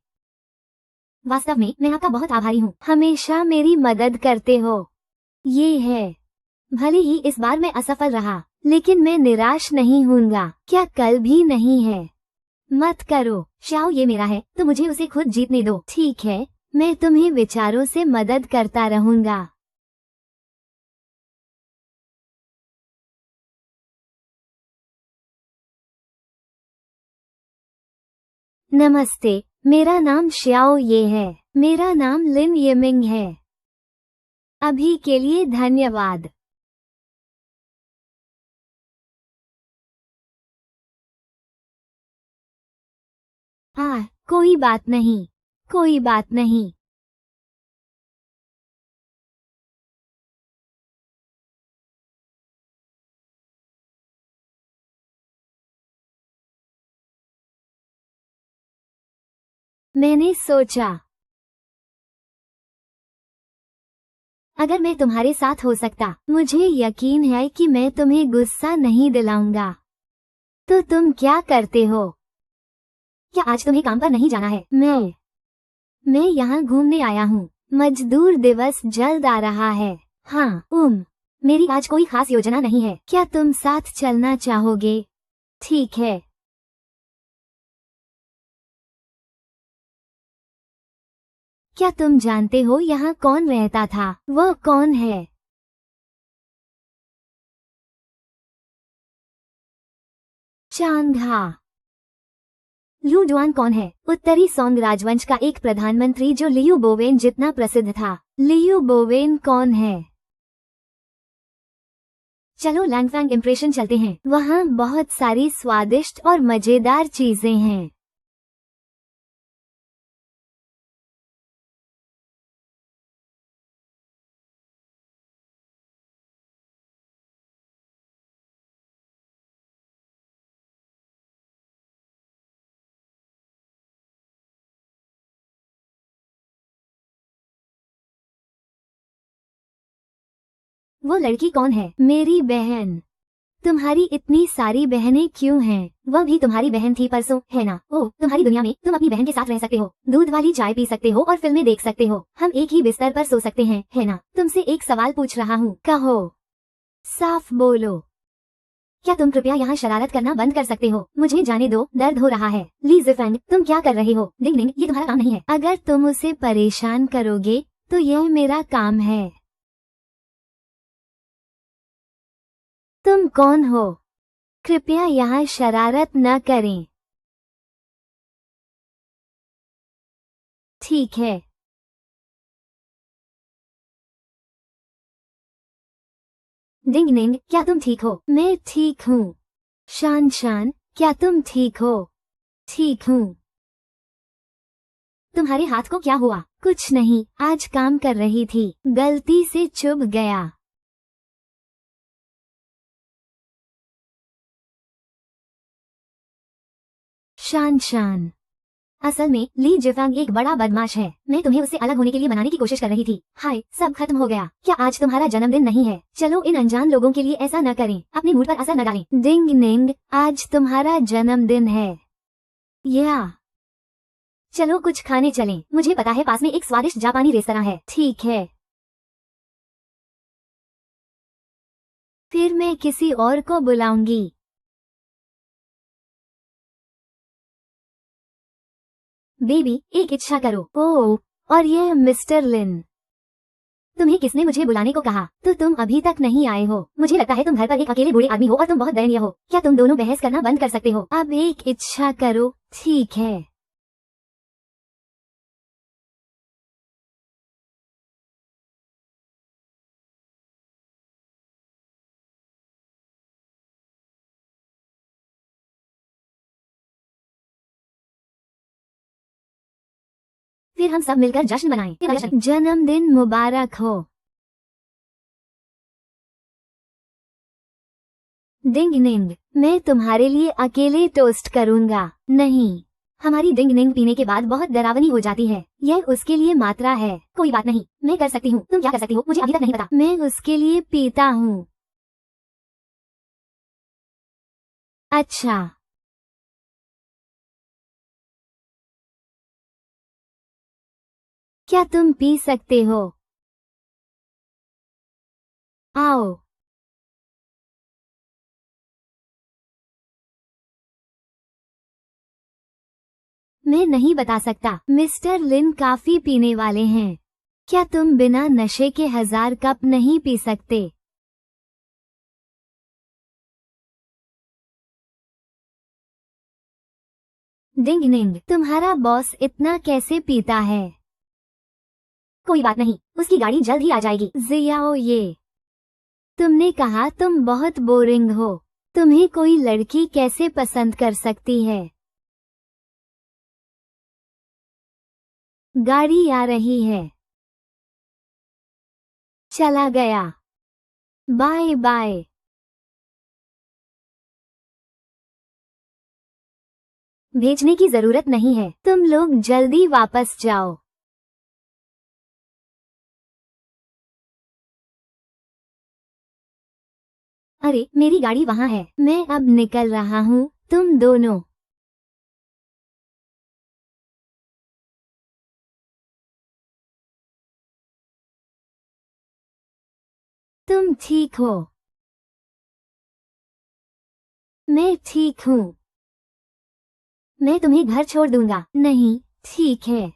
वास्तव में मैं आपका बहुत आभारी हूँ। हमेशा मेरी मदद करते हो। ये है। भले ही इस बार मैं असफल रहा, लेकिन मैं निराश नहीं होऊंगा। क्या कल भी नहीं है? मत करो। शाओ ये मेरा है तो मुझे उसे खुद जीतने दो। ठीक है, मैं तुम्हें विचारों से मदद करता रहूंगा। नमस्ते, मेरा नाम श्याओ ये है। मेरा नाम लिन यमिंग है। अभी के लिए धन्यवाद। कोई बात नहीं। कोई बात नहीं। मैंने सोचा अगर मैं तुम्हारे साथ हो सकता, मुझे यकीन है कि मैं तुम्हें गुस्सा नहीं दिलाऊंगा। तो तुम क्या करते हो? क्या आज तुम्हें काम पर नहीं जाना है? मैं यहाँ घूमने आया हूँ। मजदूर दिवस जल्द आ रहा है। हाँ, मेरी आज कोई खास योजना नहीं है। क्या तुम साथ चलना चाहोगे? ठीक है। क्या तुम जानते हो यहाँ कौन रहता था? वह कौन है? चांगा। लियू जुआन कौन है? उत्तरी सोंग राजवंश का एक प्रधानमंत्री जो लियू बोवेन जितना प्रसिद्ध था। लियू बोवेन कौन है? चलो लैंगफैंग इम्प्रेशन चलते हैं। वहाँ बहुत सारी स्वादिष्ट और मजेदार चीजें हैं। वो लड़की कौन है? मेरी बहन। तुम्हारी इतनी सारी बहनें क्यों हैं? वह भी तुम्हारी बहन थी परसों, है ना? ओह, तुम्हारी दुनिया में तुम अपनी बहन के साथ रह सकते हो, दूध वाली चाय पी सकते हो और फिल्में देख सकते हो। हम एक ही बिस्तर पर सो सकते हैं, है ना? तुमसे एक सवाल पूछ रहा हूँ, कहो। साफ बोलो। क्या तुम कृपया यहाँ शरारत करना बंद कर सकते हो? मुझे जाने दो, दर्द हो रहा है। ली जिफेंग, तुम क्या कर रहे हो? डिंग डिंग, ये तुम्हारा काम नहीं है। अगर तुम उसे परेशान करोगे तो यह मेरा काम है। तुम कौन हो? कृपया यहाँ शरारत न करें। ठीक है। डिंग डिंग, क्या तुम ठीक हो? मैं ठीक हूँ। शान शान, क्या तुम ठीक हो? ठीक हूँ। तुम्हारे हाथ को क्या हुआ? कुछ नहीं, आज काम कर रही थी, गलती से चुभ गया। शान शान, असल में ली जिफांग एक बड़ा बदमाश है। मैं तुम्हें उससे अलग होने के लिए मनाने की कोशिश कर रही थी। हाय, सब खत्म हो गया। क्या आज तुम्हारा जन्मदिन नहीं है? चलो इन अनजान लोगों के लिए ऐसा न करें, अपने मूड पर असर न डालें। डिंग डिंग, आज तुम्हारा जन्मदिन है। या चलो कुछ खाने चलें। मुझे पता है पास में एक स्वादिष्ट जापानी रेस्तरां है। ठीक है। फिर मैं किसी और को बुलाऊंगी। बेबी, एक इच्छा करो। ओह, और यह मिस्टर लिन। तुम्हें किसने मुझे बुलाने को कहा? तो तुम अभी तक नहीं आए हो। मुझे लगता है तुम घर पर एक अकेले बूढ़े आदमी हो और तुम बहुत दयनीय हो। क्या तुम दोनों बहस करना बंद कर सकते हो? अब एक इच्छा करो। ठीक है। फिर हम सब मिलकर जश्न मनाएं। जन्मदिन मुबारक हो। डिंग डिंग, मैं तुम्हारे लिए अकेले टोस्ट करूंगा। नहीं, हमारी डिंग डिंग पीने के बाद बहुत डरावनी हो जाती है। यह उसके लिए मात्रा है। कोई बात नहीं, मैं कर सकती हूँ। तुम क्या कर सकती हो मुझे अभी तक नहीं पता। मैं उसके लिए पीता हूँ। अच्छा। क्या तुम पी सकते हो? आओ। मैं नहीं बता सकता। मिस्टर लिन काफी पीने वाले हैं। क्या तुम बिना नशे के 1000 कप नहीं पी सकते? डिंग डिंग, तुम्हारा बॉस इतना कैसे पीता है? कोई बात नहीं, उसकी गाड़ी जल्द ही आ जाएगी। जियाओ ये, तुमने कहा तुम बहुत बोरिंग हो। तुम्हें कोई लड़की कैसे पसंद कर सकती है? गाड़ी आ रही है। चला गया। Bye bye. भेजने की जरूरत नहीं है, तुम लोग जल्दी वापस जाओ। अरे मेरी गाड़ी वहाँ है, मैं अब निकल रहा हूँ, तुम दोनों। तुम ठीक हो? मैं ठीक हूँ। मैं तुम्हें घर छोड़ दूंगा। नहीं, ठीक है।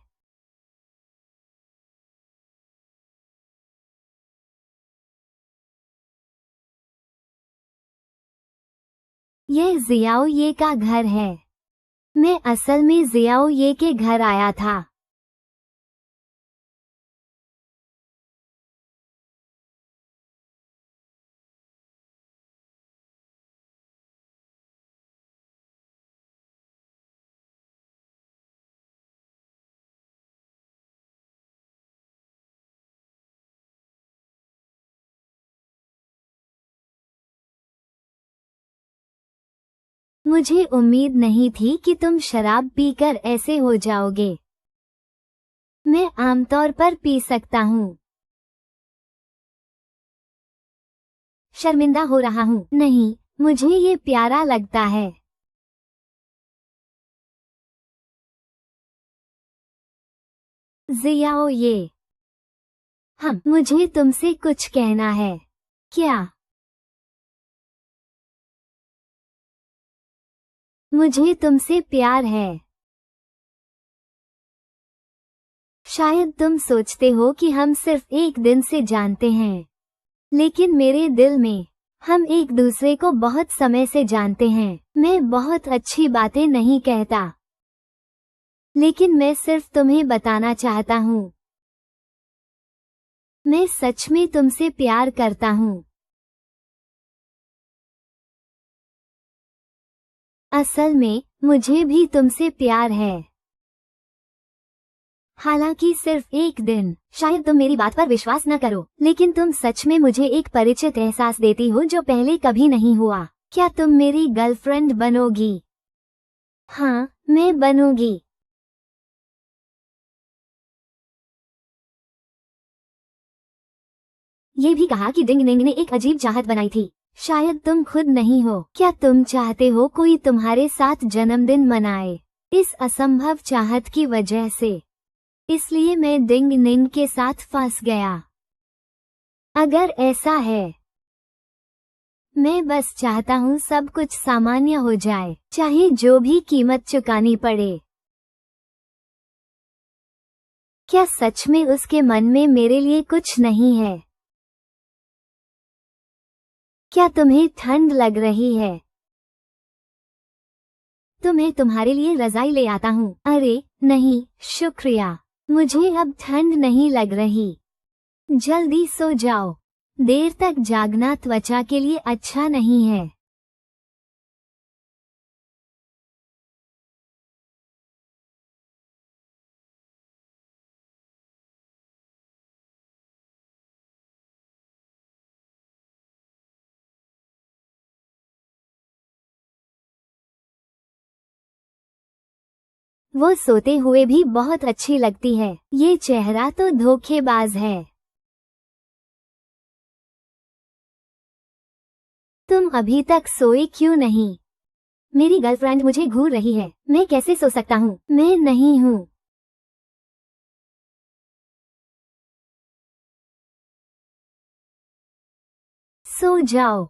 यह जियाओ ये का घर है। मैं असल में जियाओ ये के घर आया था। मुझे उम्मीद नहीं थी कि तुम शराब पीकर ऐसे हो जाओगे। मैं आमतौर पर पी सकता हूँ। शर्मिंदा हो रहा हूँ। नहीं, मुझे ये प्यारा लगता है। जियाओ ये। मुझे तुमसे कुछ कहना है। क्या? मुझे तुमसे प्यार है। शायद तुम सोचते हो कि हम सिर्फ एक दिन से जानते हैं, लेकिन मेरे दिल में हम एक दूसरे को बहुत समय से जानते हैं। मैं बहुत अच्छी बातें नहीं कहता, लेकिन मैं सिर्फ तुम्हें बताना चाहता हूँ, मैं सच में तुमसे प्यार करता हूँ। असल में मुझे भी तुमसे प्यार है। हालांकि सिर्फ एक दिन। शायद तुम मेरी बात पर विश्वास न करो, लेकिन तुम सच में मुझे एक परिचित एहसास देती हो जो पहले कभी नहीं हुआ। क्या तुम मेरी गर्लफ्रेंड बनोगी? हाँ, मैं बनूंगी। ये भी कहा कि डिंग डिंग ने एक अजीब चाहत बनाई थी। शायद तुम खुद नहीं हो। क्या तुम चाहते हो कोई तुम्हारे साथ जन्मदिन मनाए? इस असंभव चाहत की वजह से। इसलिए मैं डिंग डिंग के साथ फंस गया। अगर ऐसा है, मैं बस चाहता हूँ सब कुछ सामान्य हो जाए, चाहे जो भी कीमत चुकानी पड़े। क्या सच में उसके मन में मेरे लिए कुछ नहीं है? क्या तुम्हें ठंड लग रही है? तो मैं तुम्हारे लिए रजाई ले आता हूँ। अरे नहीं, शुक्रिया। मुझे अब ठंड नहीं लग रही। जल्दी सो जाओ। देर तक जागना त्वचा के लिए अच्छा नहीं है। वो सोते हुए भी बहुत अच्छी लगती है। ये चेहरा तो धोखेबाज है। तुम अभी तक सोए क्यों नहीं? मेरी गर्लफ्रेंड मुझे घूर रही है। मैं कैसे सो सकता हूँ? मैं नहीं हूँ। सो जाओ।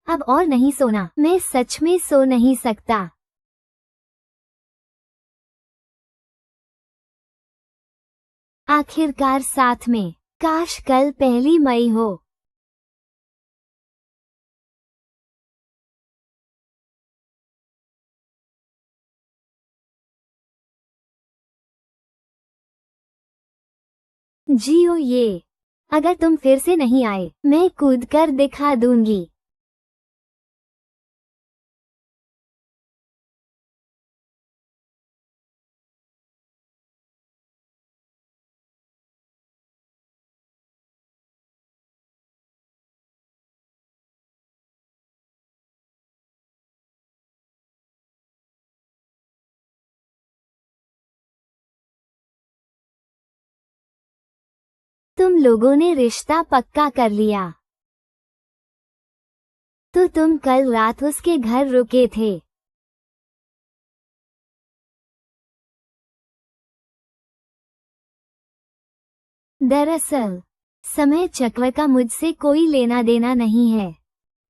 अब और नहीं सोना। मैं सच में सो नहीं सकता। आखिरकार साथ में। काश कल 1 मई हो। जियो ये। अगर तुम फिर से नहीं आए, मैं कूद कर दिखा दूंगी। तुम लोगों ने रिश्ता पक्का कर लिया। तो तुम कल रात उसके घर रुके थे। दरअसल समय चक्र का मुझसे कोई लेना देना नहीं है।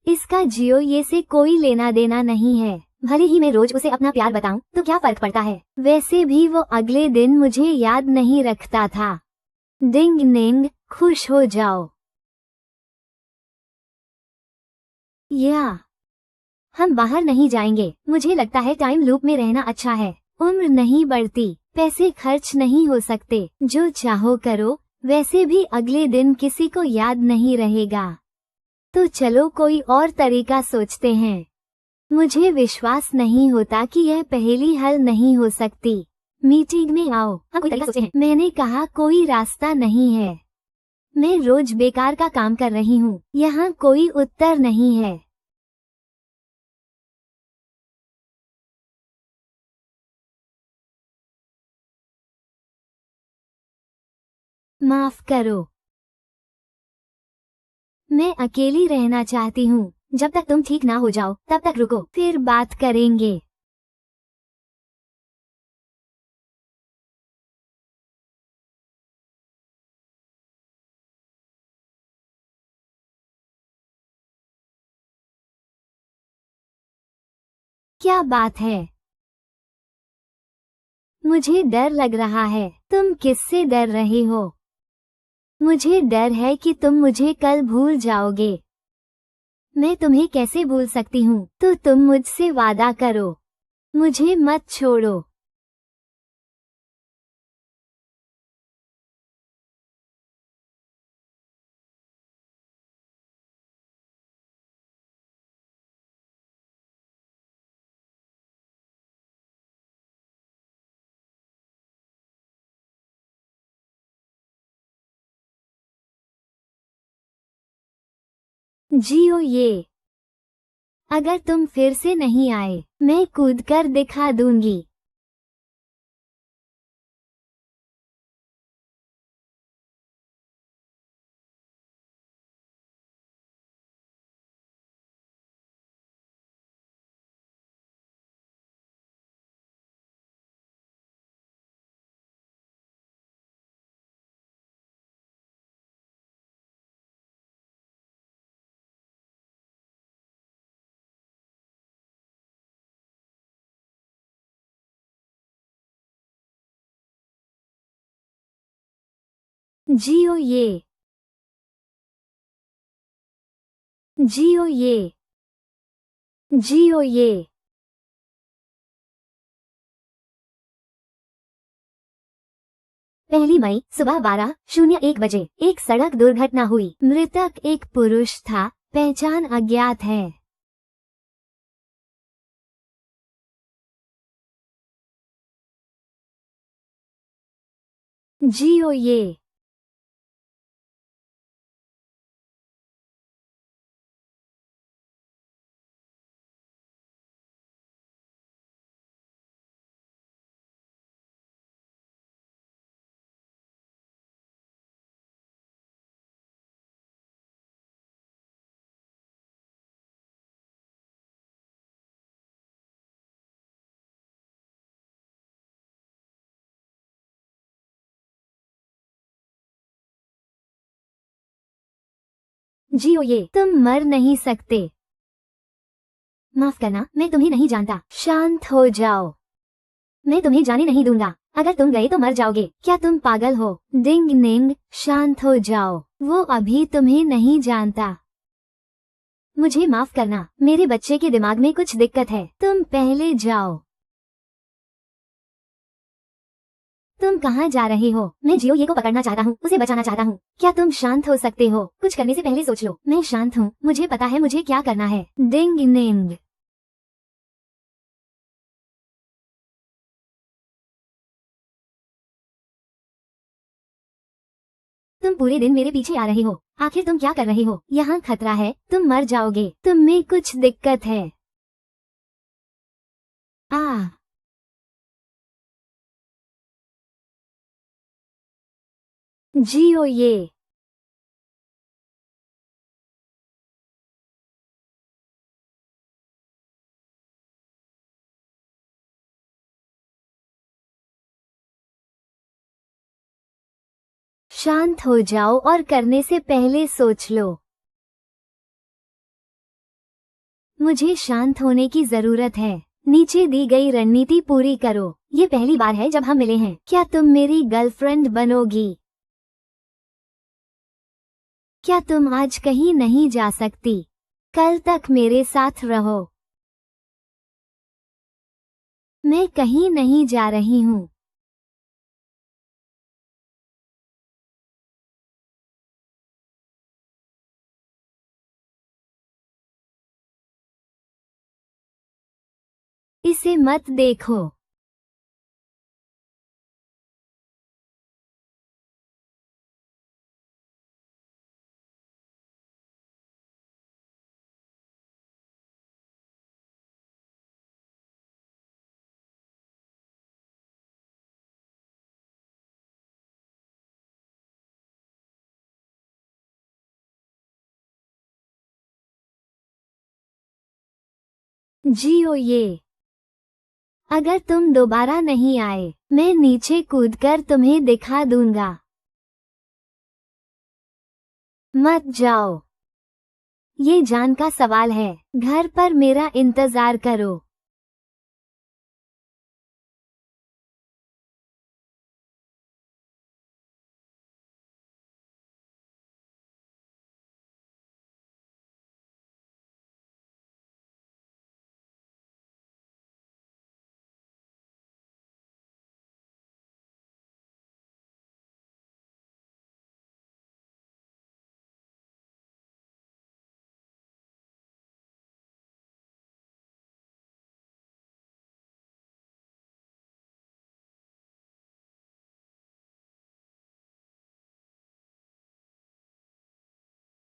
इसका जियो ये से कोई लेना देना नहीं है। भले ही मैं रोज उसे अपना प्यार बताऊं तो क्या फर्क पड़ता है। वैसे भी वो अगले दिन मुझे याद नहीं रखता था। डिंग निंग, खुश हो जाओ। या हम बाहर नहीं जाएंगे। मुझे लगता है टाइम लूप में रहना अच्छा है। उम्र नहीं बढ़ती, पैसे खर्च नहीं हो सकते, जो चाहो करो। वैसे भी अगले दिन किसी को याद नहीं रहेगा। तो चलो कोई और तरीका सोचते हैं। मुझे विश्वास नहीं होता कि यह पहेली हल नहीं हो सकती। मीटिंग में आओ, हम कोई तरीका सोचते हैं। मैंने कहा कोई रास्ता नहीं है। मैं रोज बेकार का काम कर रही हूँ। यहाँ कोई उत्तर नहीं है। माफ करो, मैं अकेली रहना चाहती हूँ। जब तक तुम ठीक ना हो जाओ तब तक रुको, फिर बात करेंगे। क्या बात है? मुझे डर लग रहा है। तुम किससे डर रहे हो? मुझे डर है कि तुम मुझे कल भूल जाओगे। मैं तुम्हें कैसे भूल सकती हूँ? तो तुम मुझसे वादा करो, मुझे मत छोड़ो। जियो ये। अगर तुम फिर से नहीं आए, मैं कूदकर दिखा दूंगी। जियो ये। जियो ये। जियो ये। 1 मई सुबह 12:01 बजे एक सड़क दुर्घटना हुई। मृतक एक पुरुष था, पहचान अज्ञात है। जियो ये। जियो ये। तुम मर नहीं सकते। माफ करना, मैं तुम्हें नहीं जानता। शांत हो जाओ, मैं तुम्हें जाने नहीं दूंगा। अगर तुम गए तो मर जाओगे। क्या तुम पागल हो? डिंग निंग, शांत हो जाओ। वो अभी तुम्हें नहीं जानता। मुझे माफ करना, मेरे बच्चे के दिमाग में कुछ दिक्कत है। तुम पहले जाओ। तुम कहाँ जा रहे हो? मैं जियो ये को पकड़ना चाहता हूँ, उसे बचाना चाहता हूँ। क्या तुम शांत हो सकते हो? कुछ करने से पहले सोच लो। मैं शांत हूँ, मुझे पता है मुझे क्या करना है। डिंग निंग। तुम पूरे दिन मेरे पीछे आ रहे हो। आखिर तुम क्या कर रहे हो? यहाँ खतरा है, तुम मर जाओगे। तुम में कुछ दिक्कत है। आ जियो ये। शांत हो जाओ और करने से पहले सोच लो। मुझे शांत होने की जरूरत है। नीचे दी गई रणनीति पूरी करो। ये पहली बार है जब हम मिले हैं। क्या तुम मेरी गर्लफ्रेंड बनोगी? क्या तुम आज कहीं नहीं जा सकती? कल तक मेरे साथ रहो। मैं कहीं नहीं जा रही हूँ। इसे मत देखो। जियो ये। अगर तुम दोबारा नहीं आए, मैं नीचे कूदकर तुम्हें दिखा दूंगा। मत जाओ। ये जान का सवाल है। घर पर मेरा इंतजार करो।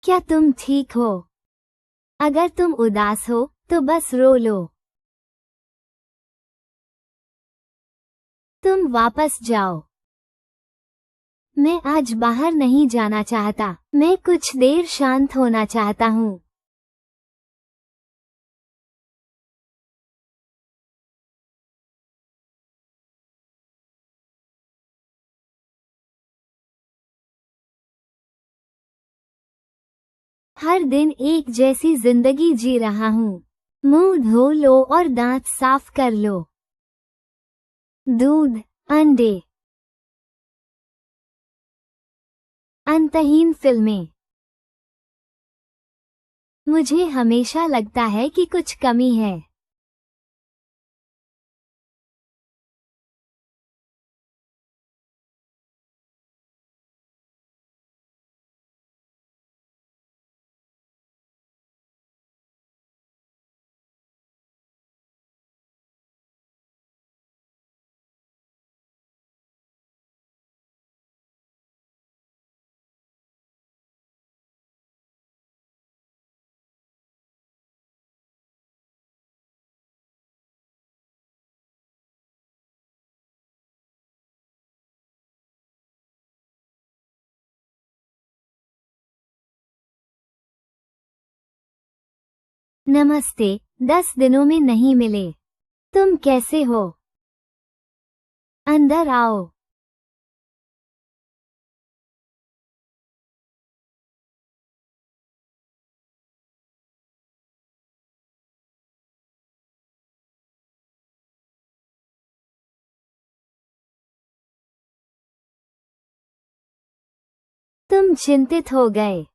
क्या तुम ठीक हो? अगर तुम उदास हो तो बस रो लो। तुम वापस जाओ। मैं आज बाहर नहीं जाना चाहता। मैं कुछ देर शांत होना चाहता हूँ। हर दिन एक जैसी जिंदगी जी रहा हूँ। मुंह धो लो और दांत साफ कर लो। दूध, अंडे, अंतहीन फिल्में। मुझे हमेशा लगता है कि कुछ कमी है। नमस्ते। 10 दिनों में नहीं मिले। तुम कैसे हो? अंदर आओ। तुम चिंतित हो गए।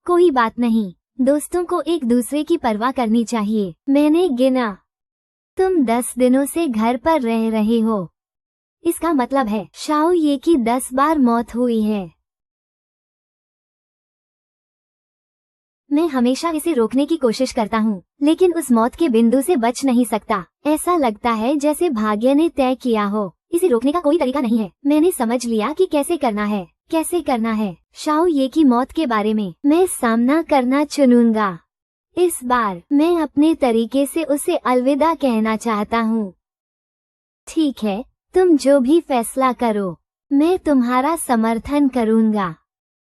कोई बात नहीं। दोस्तों को एक दूसरे की परवाह करनी चाहिए। मैंने गिना। तुम 10 दिनों से घर पर रह रहे हो। इसका मतलब है शाओ ये की 10 बार मौत हुई है। मैं हमेशा इसे रोकने की कोशिश करता हूँ, लेकिन उस मौत के बिंदु से बच नहीं सकता। ऐसा लगता है जैसे भाग्य ने तय किया हो। इसे रोकने का कोई तरीका नहीं है। मैंने समझ लिया कि कैसे करना है। कैसे करना है। शाओ ये की मौत के बारे में मैं सामना करना चुनूंगा। इस बार मैं अपने तरीके से उसे अलविदा कहना चाहता हूँ। ठीक है, तुम जो भी फैसला करो, मैं तुम्हारा समर्थन करूंगा।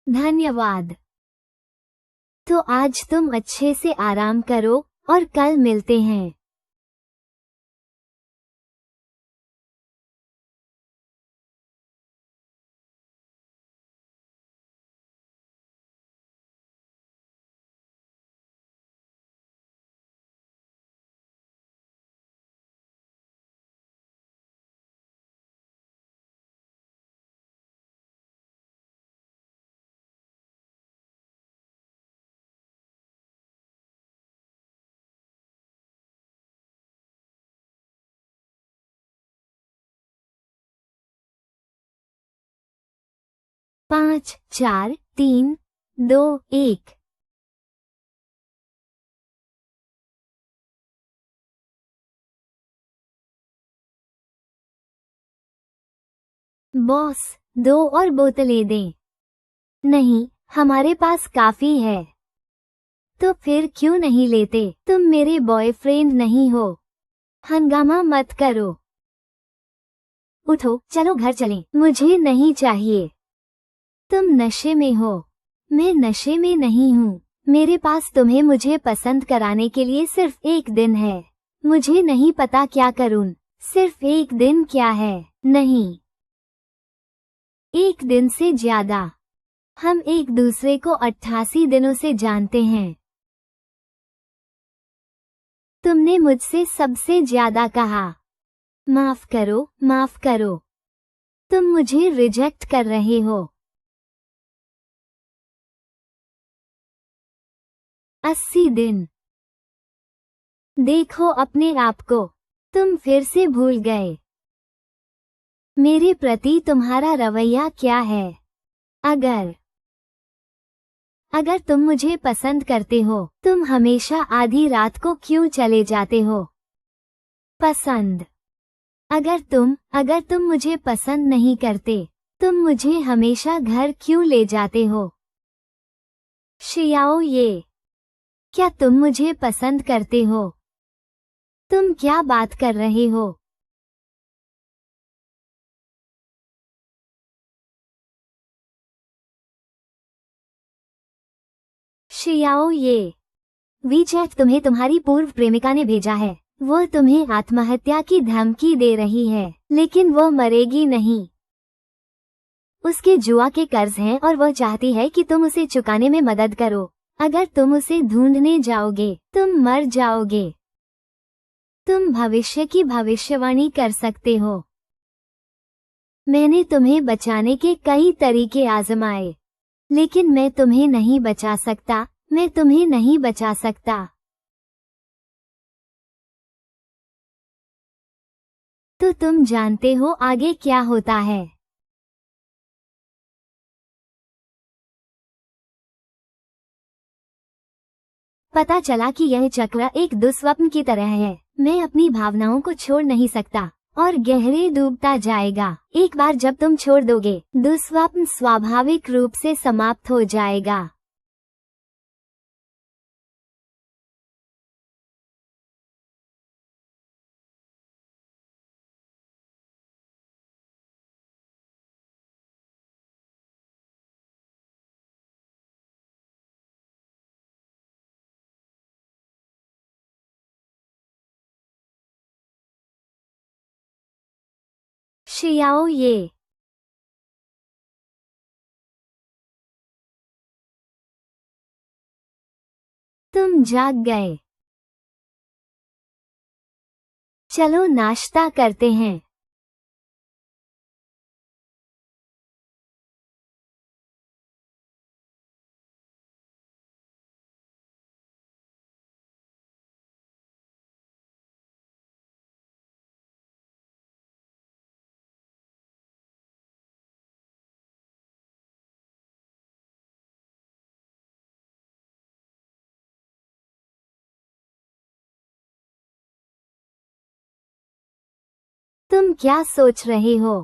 धन्यवाद। तो आज तुम अच्छे से आराम करो और कल मिलते हैं। 5 4 3 2 1। बॉस, 2 और बोतलें दें। नहीं, हमारे पास काफी है। तो फिर क्यों नहीं लेते? तुम मेरे बॉयफ्रेंड नहीं हो। हंगामा मत करो। उठो, चलो घर चलें। मुझे नहीं चाहिए। तुम नशे में हो। मैं नशे में नहीं हूँ। मेरे पास तुम्हें मुझे पसंद कराने के लिए सिर्फ 1 दिन है। मुझे नहीं पता क्या करूँ। सिर्फ 1 दिन क्या है? नहीं, 1 दिन से ज्यादा। हम एक दूसरे को 88 दिनों से जानते हैं। तुमने मुझसे सबसे ज्यादा कहा। माफ करो, माफ करो। तुम मुझे रिजेक्ट कर रहे हो। 80 दिन। देखो अपने आप को। तुम फिर से भूल गए। मेरे प्रति तुम्हारा रवैया क्या है? अगर तुम मुझे पसंद करते हो, तुम हमेशा आधी रात को क्यों चले जाते हो? पसंद। अगर तुम मुझे पसंद नहीं करते, तुम मुझे हमेशा घर क्यों ले जाते हो? शियाओ ये। क्या तुम मुझे पसंद करते हो? तुम क्या बात कर रहे हो? शियाओ ये। वीचैट तुम्हें तुम्हारी पूर्व प्रेमिका ने भेजा है। वो तुम्हें आत्महत्या की धमकी दे रही है, लेकिन वो मरेगी नहीं। उसके जुआ के कर्ज हैं और वह चाहती है कि तुम उसे चुकाने में मदद करो। अगर तुम उसे ढूंढने जाओगे, तुम मर जाओगे। तुम भविष्य की भविष्यवाणी कर सकते हो। मैंने तुम्हें बचाने के कई तरीके आजमाए, लेकिन मैं तुम्हें नहीं बचा सकता। मैं तुम्हें नहीं बचा सकता। तो तुम जानते हो आगे क्या होता है? पता चला कि यह चक्र एक दुस्वप्न की तरह है। मैं अपनी भावनाओं को छोड़ नहीं सकता और गहरे डूबता जाएगा। एक बार जब तुम छोड़ दोगे, दुस्वप्न स्वाभाविक रूप से समाप्त हो जाएगा। शियाओ ये। तुम जाग गए। चलो नाश्ता करते हैं। तुम क्या सोच रहे हो?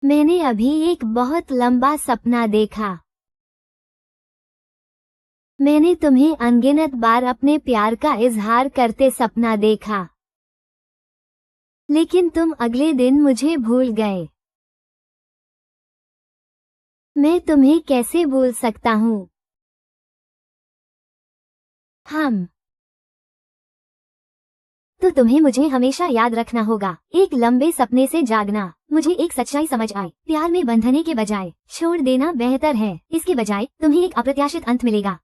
मैंने अभी एक बहुत लंबा सपना देखा। मैंने तुम्हें अनगिनत बार अपने प्यार का इजहार करते सपना देखा, लेकिन तुम अगले दिन मुझे भूल गए। मैं तुम्हें कैसे भूल सकता हूँ? तो तुम्हें मुझे हमेशा याद रखना होगा। एक लंबे सपने से जागना। मुझे एक सच्चाई समझ आई। प्यार में बंधने के बजाय छोड़ देना बेहतर है। इसके बजाय तुम्हें एक अप्रत्याशित अंत मिलेगा।